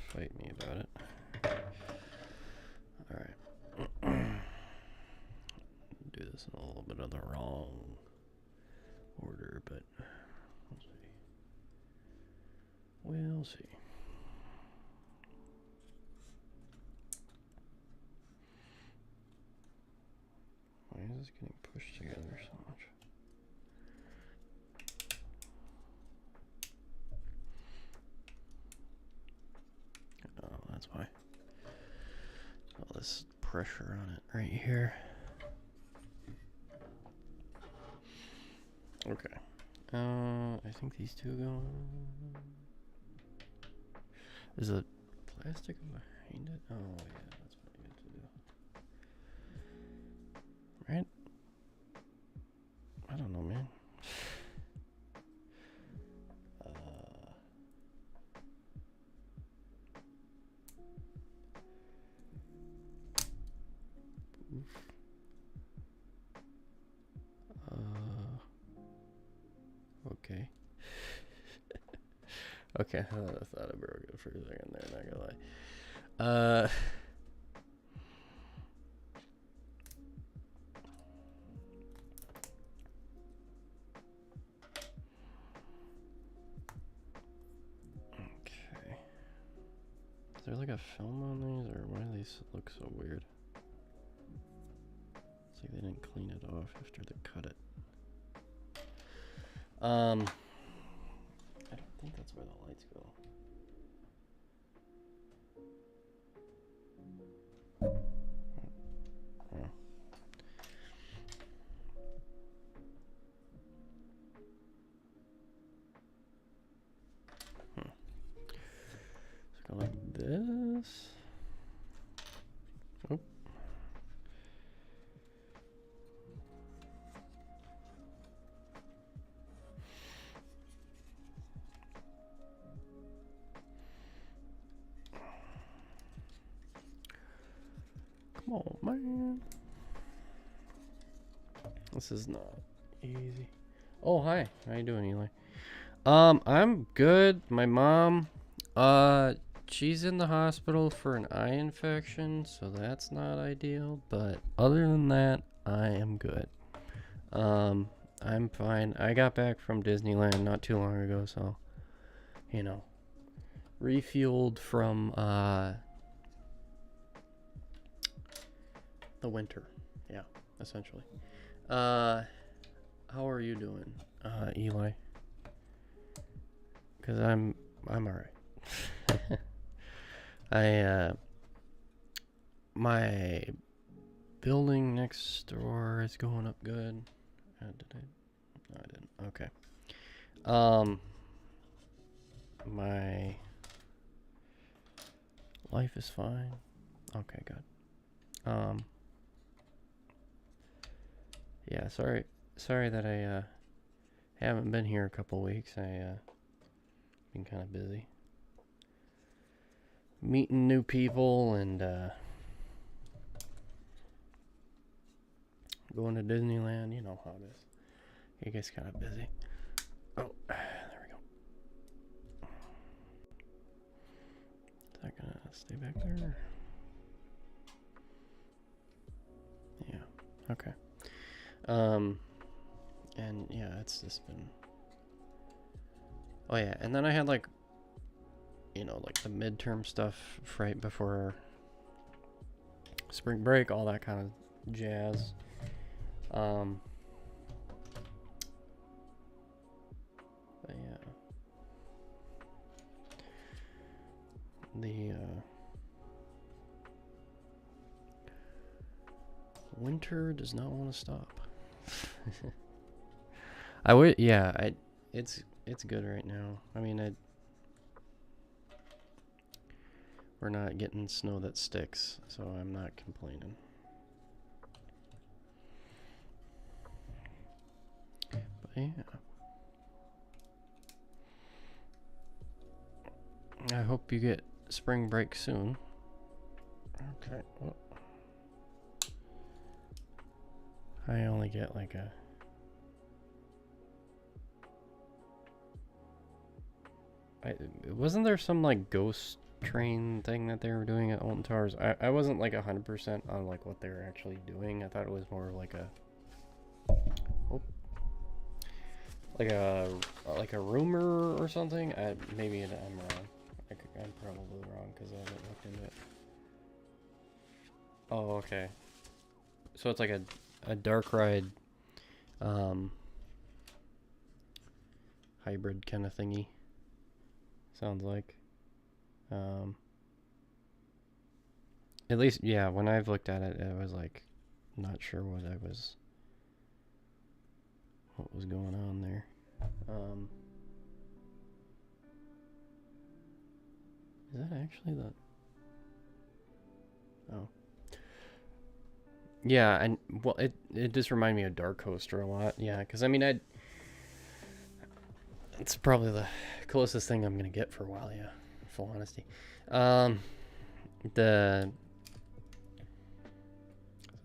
fight me about it. Alright. Do this in a little bit of the wrong order, but we'll see. We'll see. Why is this getting pushed together so much? Oh, that's why. All this pressure on it right here. Okay. I think these two go. Is the plastic behind it? Oh yeah, that's what I get to do. Right? I don't know, man. Okay. Okay, I thought I broke it for a second there, not gonna lie. Okay. Is there like a film on these, or why do these look so weird? It's like they didn't clean it off after they cut it. I don't think that's where the lights go. Let's go like this. Oh. Come on, man. This is not easy. Oh, hi. How you doing, Eli? I'm good. My mom, she's in the hospital for an eye infection, so that's not ideal. But other than that, I am good. I'm fine. I got back from Disneyland not too long ago, so, you know, refueled from, the winter. Yeah, essentially. How are you doing, Eli? Because I'm alright. My building next door is going up good. Did I? No, I didn't. Okay. My life is fine. Okay, good. Yeah, sorry that I haven't been here a couple weeks. I been kind of busy meeting new people and going to Disneyland. You know how it is. It gets kind of busy. Oh, there we go. Is that gonna stay back there? Yeah. Okay. And yeah, it's just been. Oh yeah, and then I had like, you know, like the midterm stuff right before spring break, all that kind of jazz. But yeah, the winter does not want to stop. I would, yeah, it's good right now. I mean, we're not getting snow that sticks, so I'm not complaining. But yeah, I hope you get spring break soon. Okay. Well, I only get like a. Wasn't there some like ghost train thing that they were doing at Alton Towers? I wasn't like 100% on like what they were actually doing. I thought it was more like a like a rumor or something. Maybe I'm wrong. I'm probably wrong because I haven't looked into it. Oh, okay. So it's like a dark ride hybrid kind of thingy. Sounds like. At least, yeah, when I've looked at it, I was like, not sure what was going on there. Is that actually the? Oh. Yeah, and well, it just reminded me of Dark Coaster a lot. Yeah, because I mean, it's probably the closest thing I'm gonna get for a while. Yeah, full honesty. The.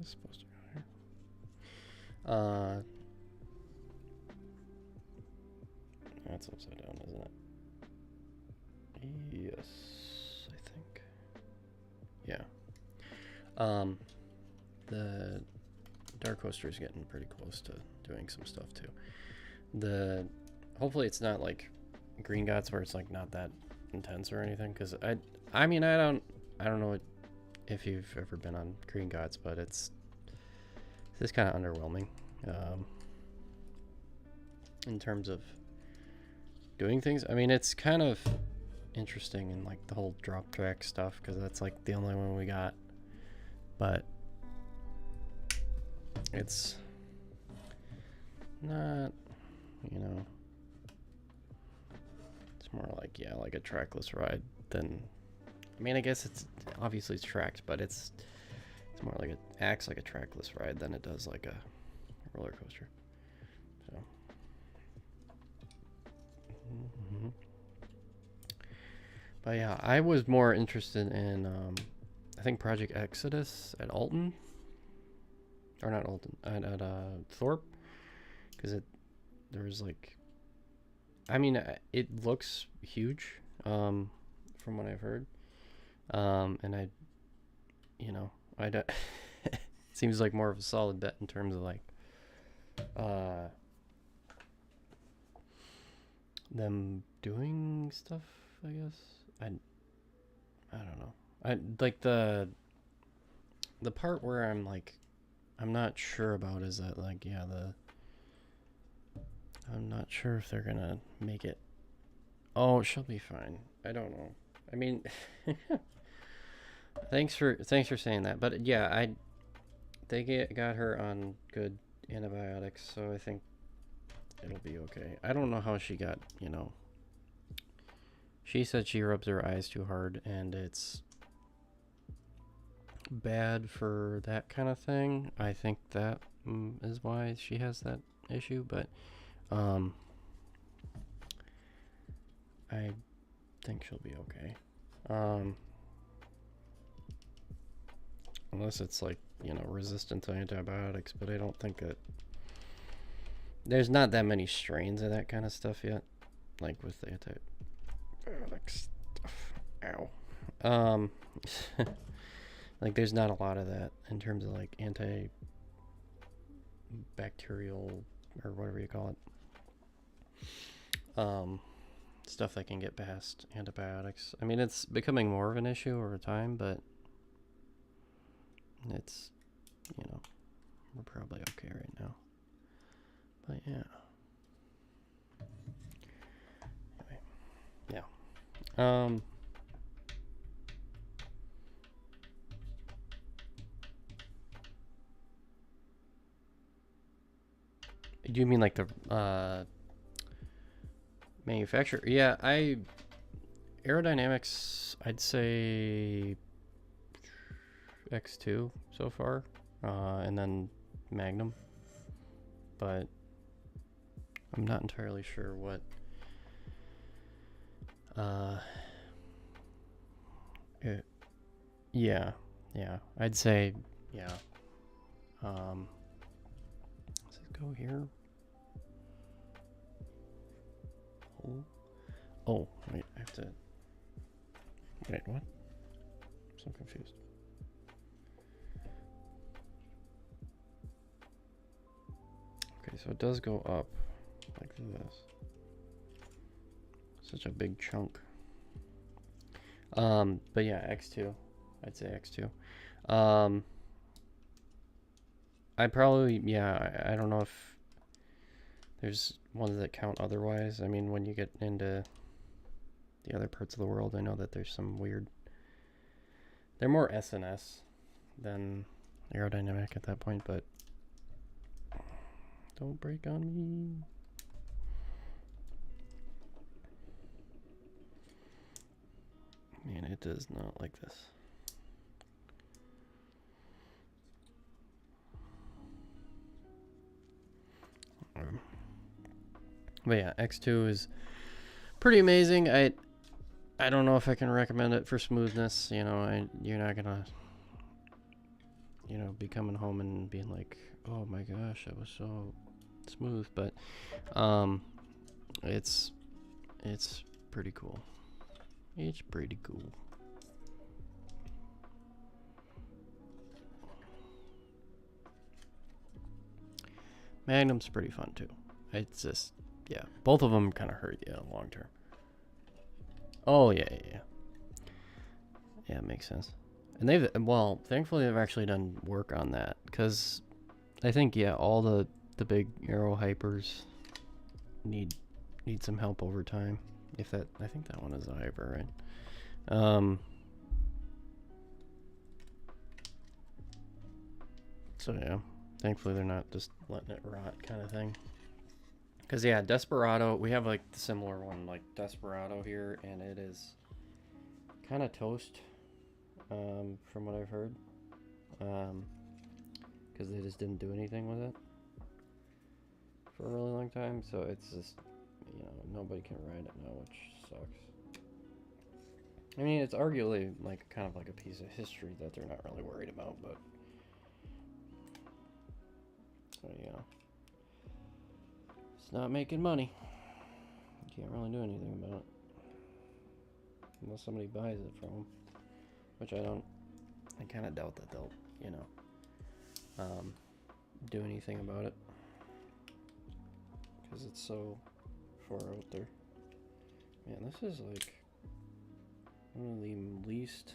Is this supposed to go here? That's upside down, isn't it? Yes, I think. Yeah. The Dark Coaster is getting pretty close to doing some stuff too. Hopefully it's not like Green Gots where it's like not that intense or anything, because I mean I don't know if you've ever been on Green Gots, but it's kind of underwhelming. in terms of doing things. I mean, it's kind of interesting in like the whole drop track stuff because that's like the only one we got, but it's not, you know, it's more like, yeah, like a trackless ride than, I mean, I guess it's obviously it's tracked, but it's more like it acts like a trackless ride than it does like a roller coaster. So but yeah, I was more interested in I think Project Exodus at Alton, or not Alton, at Thorpe, because there was like, I mean, it looks huge from what I've heard, and I, you know, I don't it seems like more of a solid bet in terms of like them doing stuff, I guess. I don't know. I like the part where I'm like, I'm not sure about is that like, yeah, I'm not sure if they're gonna make it. Oh, she'll be fine. I don't know. I mean, thanks for saying that. But yeah, they got her on good antibiotics, so I think it'll be okay. I don't know how she got, you know. She said she rubs her eyes too hard, and it's bad for that kind of thing. I think that is why she has that issue, but I think she'll be okay. Unless it's like, you know, resistant to antibiotics, but I don't think that there's not that many strains of that kind of stuff yet, like with the antibiotic stuff. Ow. Like there's not a lot of that in terms of like antibacterial or whatever you call it. Stuff that can get past antibiotics. I mean, it's becoming more of an issue over time, but it's, you know, we're probably okay right now. But yeah. Anyway, yeah. Do you mean like the manufacturer? Yeah, CoasterDynamix, I'd say X2 so far, and then Magnum, but I'm not entirely sure what yeah, I'd say, yeah. Does it go here? Oh, wait, I have to, wait, what? I'm so confused. Okay, so it does go up like this. Such a big chunk. But yeah, X2. I'd say X2. I probably, yeah, I don't know if there's ones that count otherwise. I mean, when you get into the other parts of the world, I know that there's some weird, they're more SNS than aerodynamic at that point, but don't break on me. Man, it does not like this. But yeah, X2 is pretty amazing. I don't know if I can recommend it for smoothness. You know, you're not gonna, you know, be coming home and being like, oh my gosh, that was so smooth. But it's pretty cool. It's pretty cool. Magnum's pretty fun too. It's just, yeah, both of them kind of hurt you long term. Oh yeah. Yeah, it makes sense. And they've, well, thankfully they've actually done work on that, because I think, yeah, all the big aero hypers need some help over time. If that, I think that one is Ivor, right? So yeah, thankfully they're not just letting it rot kind of thing. Cause yeah, Desperado, we have like the similar one, like Desperado here, and it is kind of toast, from what I've heard. Cause they just didn't do anything with it for a really long time, so it's just, you know, nobody can ride it now, which sucks. I mean, it's arguably like kind of like a piece of history that they're not really worried about, but so yeah, it's not making money. You can't really do anything about it unless somebody buys it from them, which I kind of doubt that they'll, you know, do anything about it because it's so far out there. Man, this is like one of the least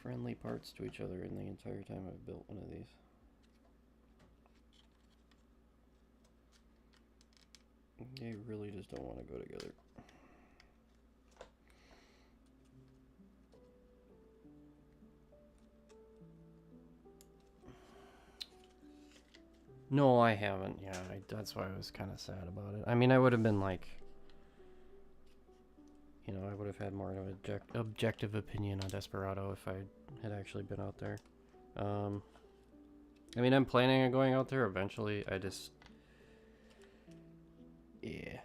friendly parts to each other in the entire time I've built one of these. They really just don't want to go together. No, I haven't. Yeah, that's why I was kind of sad about it. I mean, I would have been like, you know, I would have had more of an objective opinion on Desperado if I had actually been out there. I mean, I'm planning on going out there eventually. I just, yeah.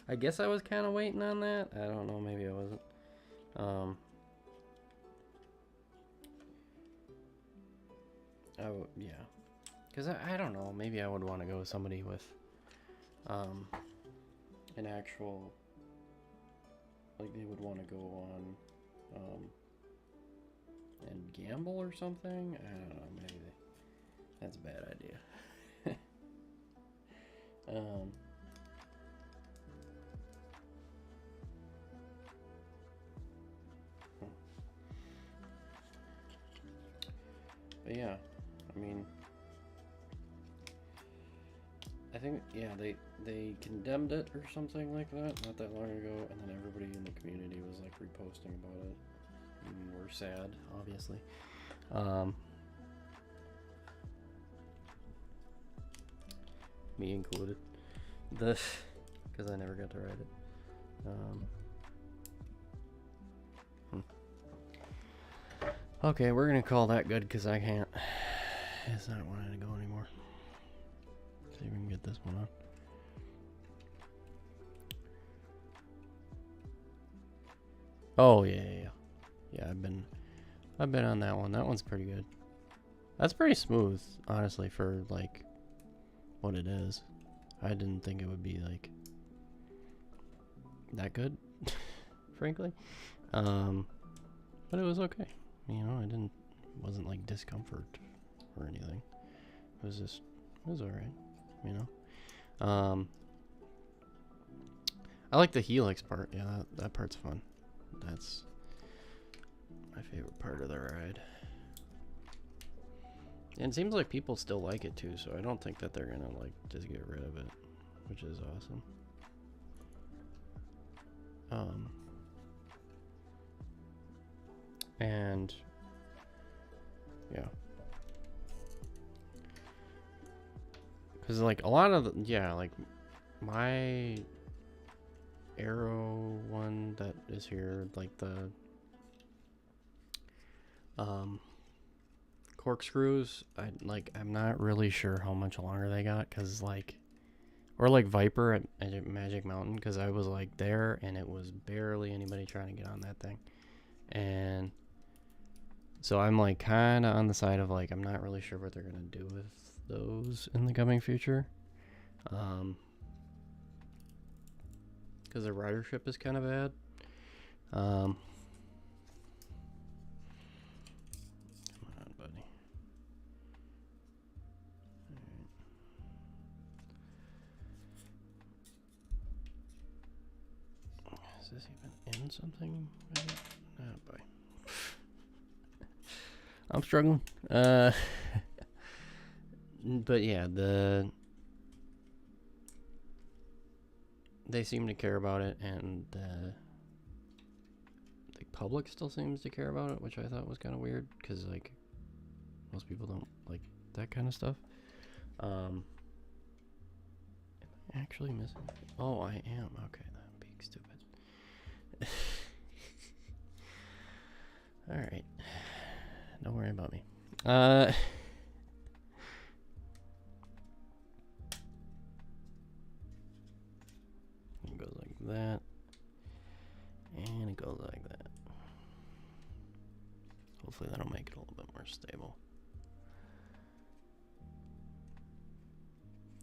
I guess I was kind of waiting on that. I don't know. Maybe I wasn't. Yeah. Because I don't know. Maybe I would want to go with somebody with an actual, like they would want to go on and gamble or something. I don't know. Maybe that's a bad idea. But yeah, I mean, I think, yeah, they condemned it or something like that not that long ago, and then everybody in the community was like reposting about it, and we're sad, obviously. Me included, because I never got to ride it. Okay, we're gonna call that good because I can't. It's not wanting to go anymore. See if we can get this one on. Oh yeah. I've been on that one. That one's pretty good. That's pretty smooth, honestly, for like what it is. I didn't think it would be like that good, frankly. But it was okay. You know, wasn't like discomfort or anything. It was alright, you know. I like the helix part. Yeah, that part's fun. That's my favorite part of the ride. And it seems like people still like it too, so I don't think that they're gonna like just get rid of it, which is awesome. And yeah, because like a lot of like my Arrow one that is here, like the corkscrews, I'm not really sure how much longer they got, because like, or like Viper at Magic Mountain, because I was like there and it was barely anybody trying to get on that thing, and so I'm like kind of on the side of like I'm not really sure what they're gonna do with those in the coming future, because their ridership is kind of bad. Come on, buddy. Is this even in something? Oh boy. I'm struggling. But yeah, they seem to care about it, and the public still seems to care about it, which I thought was kind of weird, because like most people don't like that kind of stuff. Am I actually missing? Oh, I am. Okay, I'm being stupid. All right, don't worry about me. It goes like that, and it goes like that. Hopefully that'll make it a little bit more stable.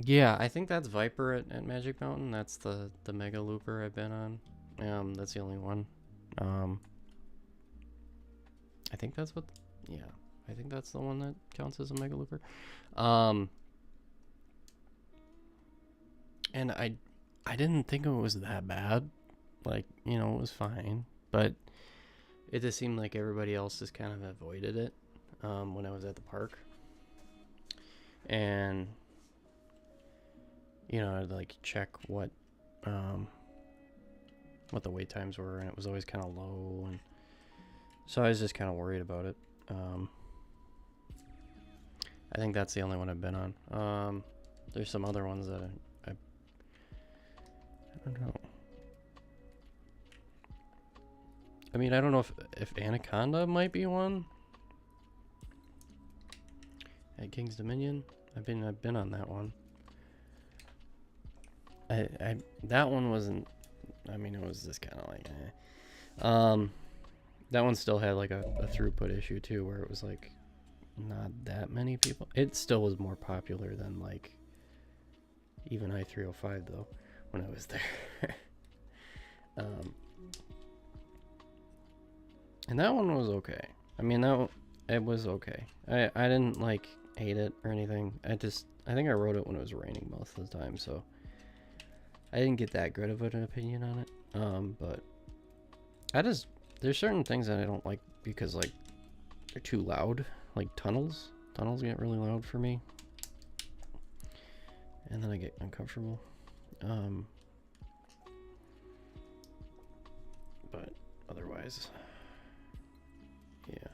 Yeah, I think that's Viper at Magic Mountain. That's the Mega Looper I've been on. That's the only one. I think that's what, yeah, I think that's the one that counts as a Mega Looper. And I didn't think it was that bad. Like, you know, it was fine, but it just seemed like everybody else just kind of avoided it when I was at the park. And, you know, I'd like check what the wait times were, and it was always kind of low, and so I was just kind of worried about it. I think that's the only one I've been on. There's some other ones that I don't know. I mean, I don't know if Anaconda might be one at King's Dominion. I've been on that one. That one wasn't. I mean, it was just kind of like, that one still had like a throughput issue too, where it was like not that many people. It still was more popular than like even I-305 though when I was there. And that one was okay. I mean, it was okay. I didn't like hate it or anything. I think I wrote it when it was raining most of the time, so I didn't get that good of an opinion on it. But there's certain things that I don't like because like they're too loud. Like tunnels get really loud for me, and then I get uncomfortable. But otherwise, yeah,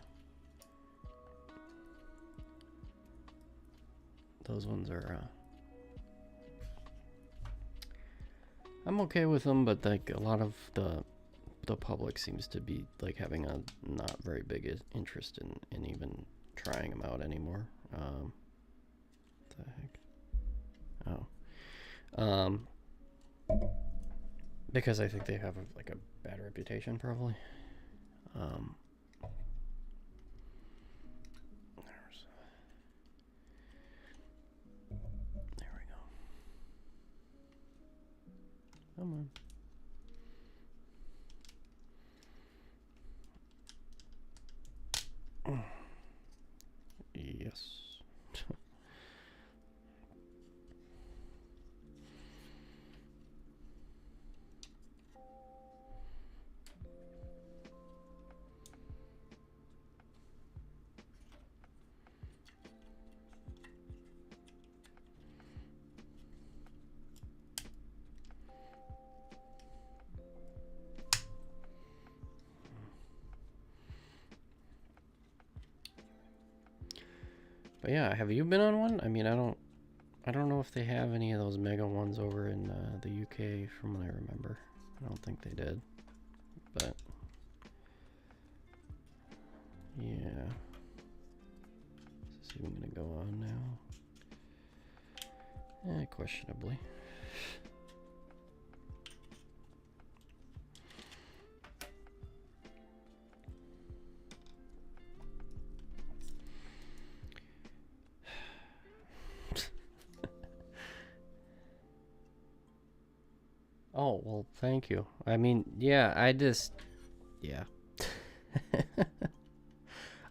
those ones are I'm okay with them, but like a lot of the public seems to be like having a not very big interest in even trying them out anymore. What the heck? Oh, because I think they have like a bad reputation, probably. There we go. Come on. Yes. But yeah, have you been on one? I mean, I don't know if they have any of those mega ones over in the UK from what I remember. I don't think they did. But yeah. Is this even gonna go on now? Questionably. Oh, well, thank you. I mean, yeah, yeah.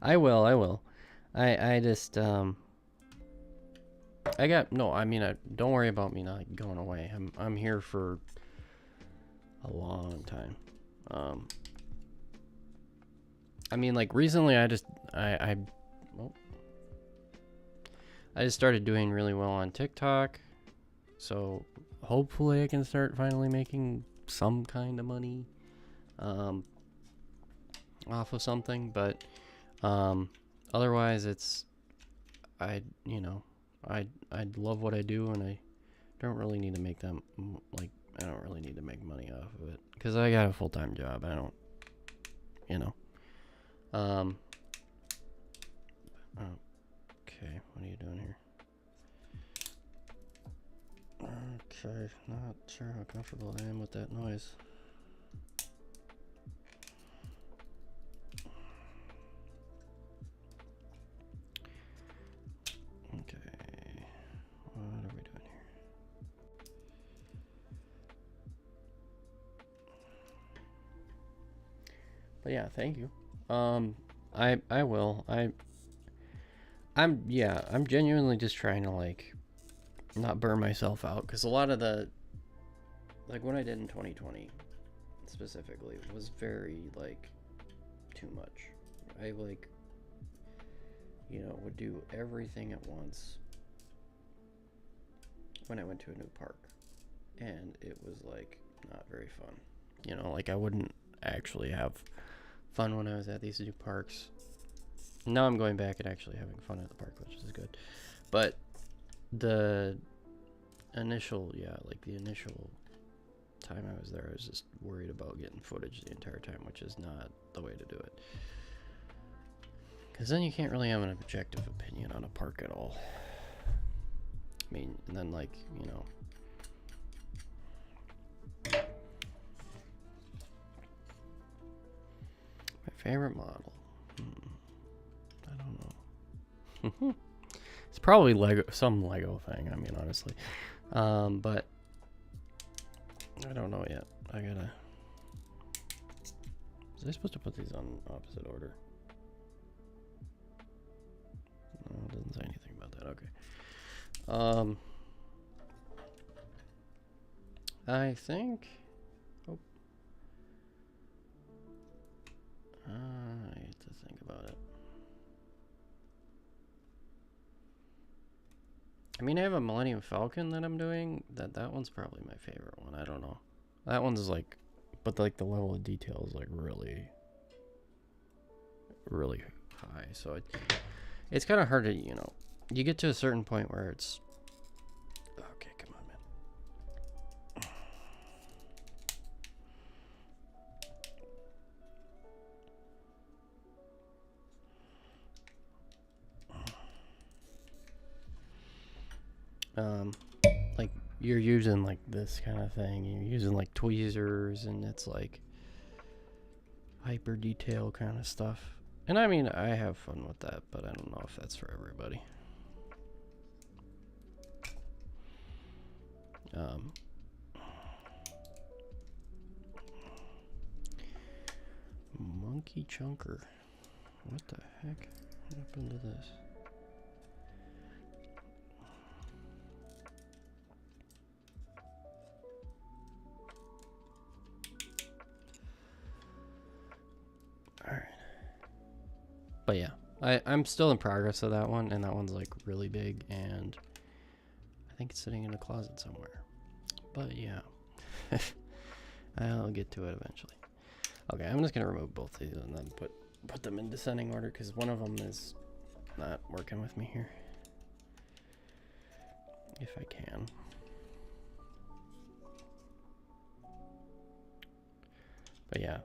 I will. I just, I mean, don't worry about me not going away. I'm here for a long time. I mean, like, recently I just started doing really well on TikTok. So, hopefully I can start finally making some kind of money off of something, but otherwise I love what I do, and I don't really need to make them, like, I don't really need to make money off of it because I got a full-time job. I don't, okay, what are you doing here? Okay, not sure how comfortable I am with that noise. Okay, what are we doing here? But yeah, thank you. I will. I'm genuinely just trying to, like, not burn myself out, because a lot of the, like, what I did in 2020 specifically was very, like, too much. I, like, would do everything at once when I went to a new park, and it was, like, not very fun. Like, I wouldn't actually have fun when I was at these new parks. Now I'm going back and actually having fun at the park, which is good. But the initial time I was there, I was just worried about getting footage the entire time, which is not the way to do it. Because then you can't really have an objective opinion on a park at all. I mean, and then, like, my favorite model. I don't know. It's probably some Lego thing, I mean, honestly. But I don't know yet. Was I supposed to put these on opposite order? No, it doesn't say anything about that. Okay. I think. Oh. I have to think about it. I mean, I have a Millennium Falcon that I'm doing. That one's probably my favorite one. I don't know. That one's like, but like the level of detail is like really, really high. So it's kind of hard to, you get to a certain point where it's, okay, come on, man. Like, you're using like this kind of thing. You're using like tweezers, and it's like hyper detail kind of stuff. And I mean, I have fun with that, but I don't know if that's for everybody. Monkey Chunker. What the heck happened to this? Alright. But yeah, I'm still in progress of that one, and that one's like really big, and I think it's sitting in a closet somewhere. But yeah, I'll get to it eventually. Okay, I'm just gonna remove both these and then put them in descending order, because one of them is not working with me here. If I can. But yeah,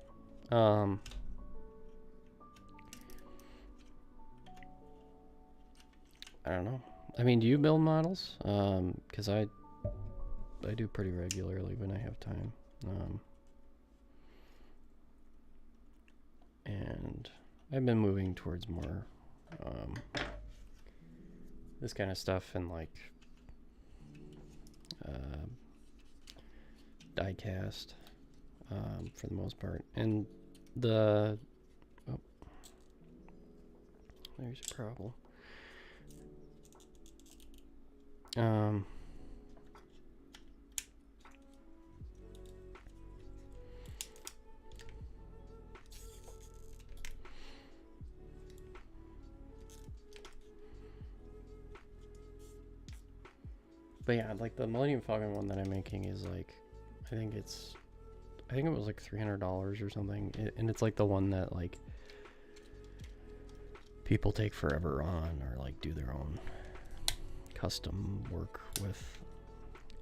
I don't know. I mean, do you build models? Because I do pretty regularly when I have time. And I've been moving towards more this kind of stuff, and like die cast for the most part. And there's a problem. But yeah, like the Millennium Falcon one that I'm making is like, I think it was like $300 or something, and it's like the one that like people take forever on, or like do their own custom work with.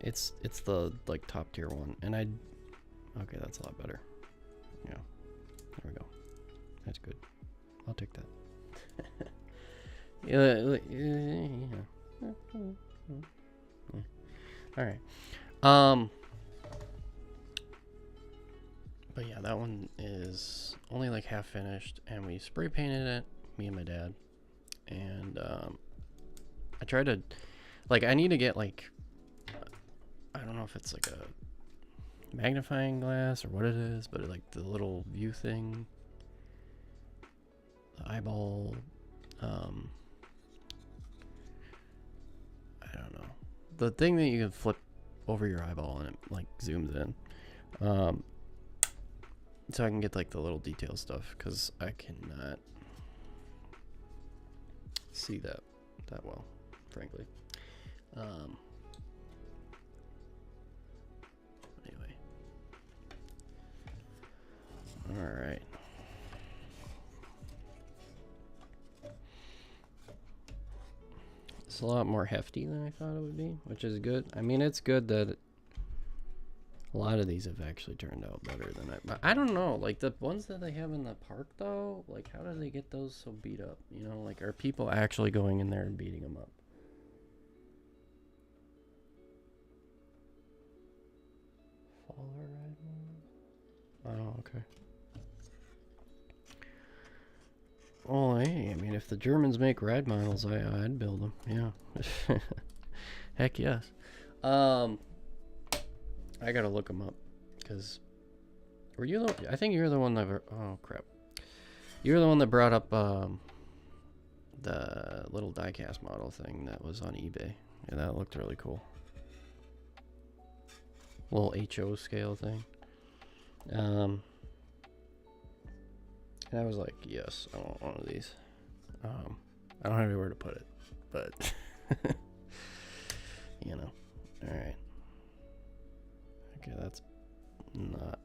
It's the like top tier one, and okay, that's a lot better. Yeah, there we go. That's good. I'll take that. Yeah. All right. But yeah, that one is only like half finished, and we spray painted it, me and my dad. And I tried to, like, I need to get like, I don't know if it's like a magnifying glass or what it is, but like the little view thing, the eyeball, I don't know, the thing that you can flip over your eyeball and it like zooms in, so I can get like the little detail stuff, because I cannot see that well, frankly. Anyway, all right. It's a lot more hefty than I thought it would be, which is good. I mean, it's good that a lot of these have actually turned out better than I don't know, like the ones that they have in the park though, like how do they get those so beat up? You know, like are people actually going in there and beating them up? Follower ride models? Oh, okay. Oh, hey, I mean, if the Germans make ride models, I'd build them. Yeah. Heck yes. I gotta look them up, because were you the? I think you're the one that. Oh crap! You're the one that brought up the little diecast model thing that was on eBay. Yeah, that looked really cool. Little HO scale thing. And I was like, yes, I want one of these. I don't have anywhere to put it, but you know. All right. Okay, that's not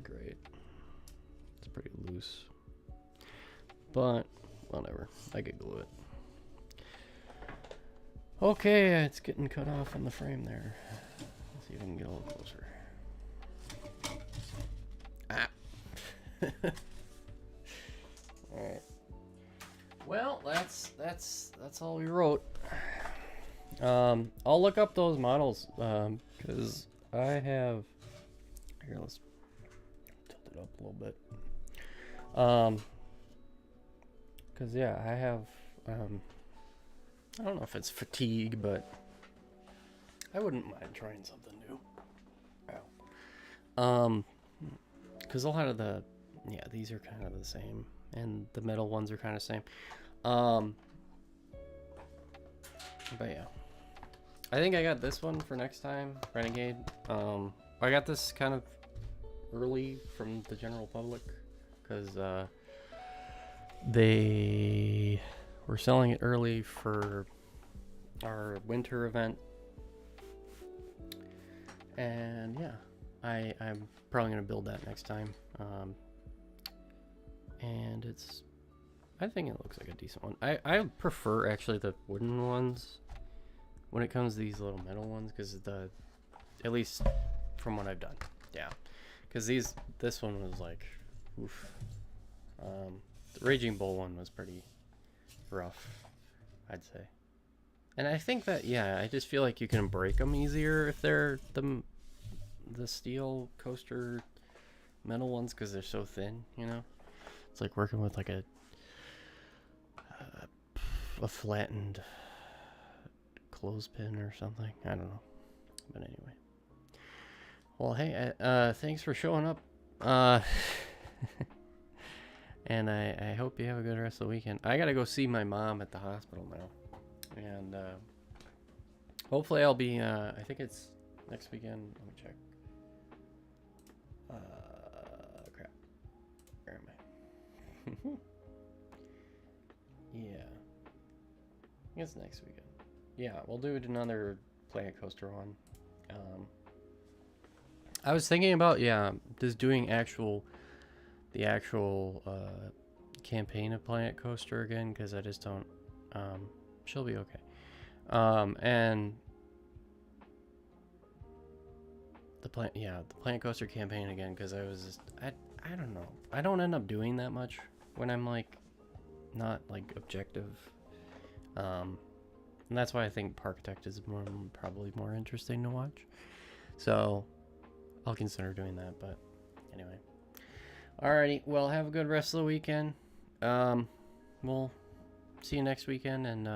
great. It's pretty loose, but whatever. I could glue it. Okay, it's getting cut off on the frame there. Let's see if I can get a little closer. Ah. All right. Well, that's all we wrote. I'll look up those models, because I have. Here, let's tilt it up a little bit. Because yeah, I have. I don't know if it's fatigue, but I wouldn't mind trying something new. Ow. Because a lot of the, yeah, these are kind of the same, and the metal ones are kind of same. But yeah, I think I got this one for next time, Renegade. I got this kind of early from the general public, because they were selling it early for our winter event, and yeah, I'm probably gonna build that next time. And I think it looks like a decent one. I prefer actually the wooden ones when it comes to these little metal ones, because at least from what I've done, yeah. Because this one was like, oof. The Raging Bull one was pretty rough, I'd say. And I think that, yeah, I just feel like you can break them easier if they're the steel coaster metal ones, because they're so thin, you know. It's like working with like a flattened clothespin or something. I don't know. But anyway. Well, hey, thanks for showing up. And I hope you have a good rest of the weekend. I gotta go see my mom at the hospital now. And hopefully I'll be, I think it's next weekend. Let me check. Crap. Where am I? Yeah. I guess next weekend. Yeah, we'll do another Planet Coaster one. I was thinking about just doing the actual campaign of Planet Coaster again, because I just don't. She'll be okay. And the Planet Coaster campaign again, because I was just I don't know. I don't end up doing that much when I'm like not like objective. And that's why I think Parkitect is probably more interesting to watch. So I'll consider doing that. But anyway, alrighty. Well, have a good rest of the weekend. We'll see you next weekend, and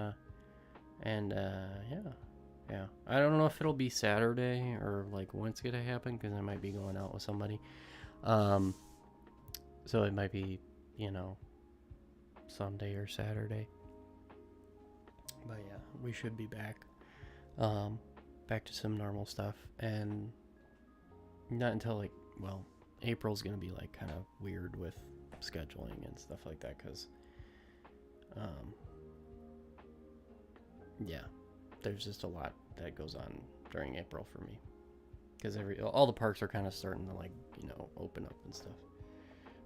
yeah. I don't know if it'll be Saturday or like when it's gonna happen, because I might be going out with somebody. So it might be, Sunday or Saturday. But yeah, we should be back. Back to some normal stuff, and not until April's gonna be like kind of weird with scheduling and stuff like that, because there's just a lot that goes on during April for me, because all the parks are kind of starting to open up and stuff.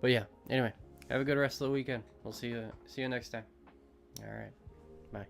But yeah, anyway, have a good rest of the weekend. We'll see you next time. All right, bye.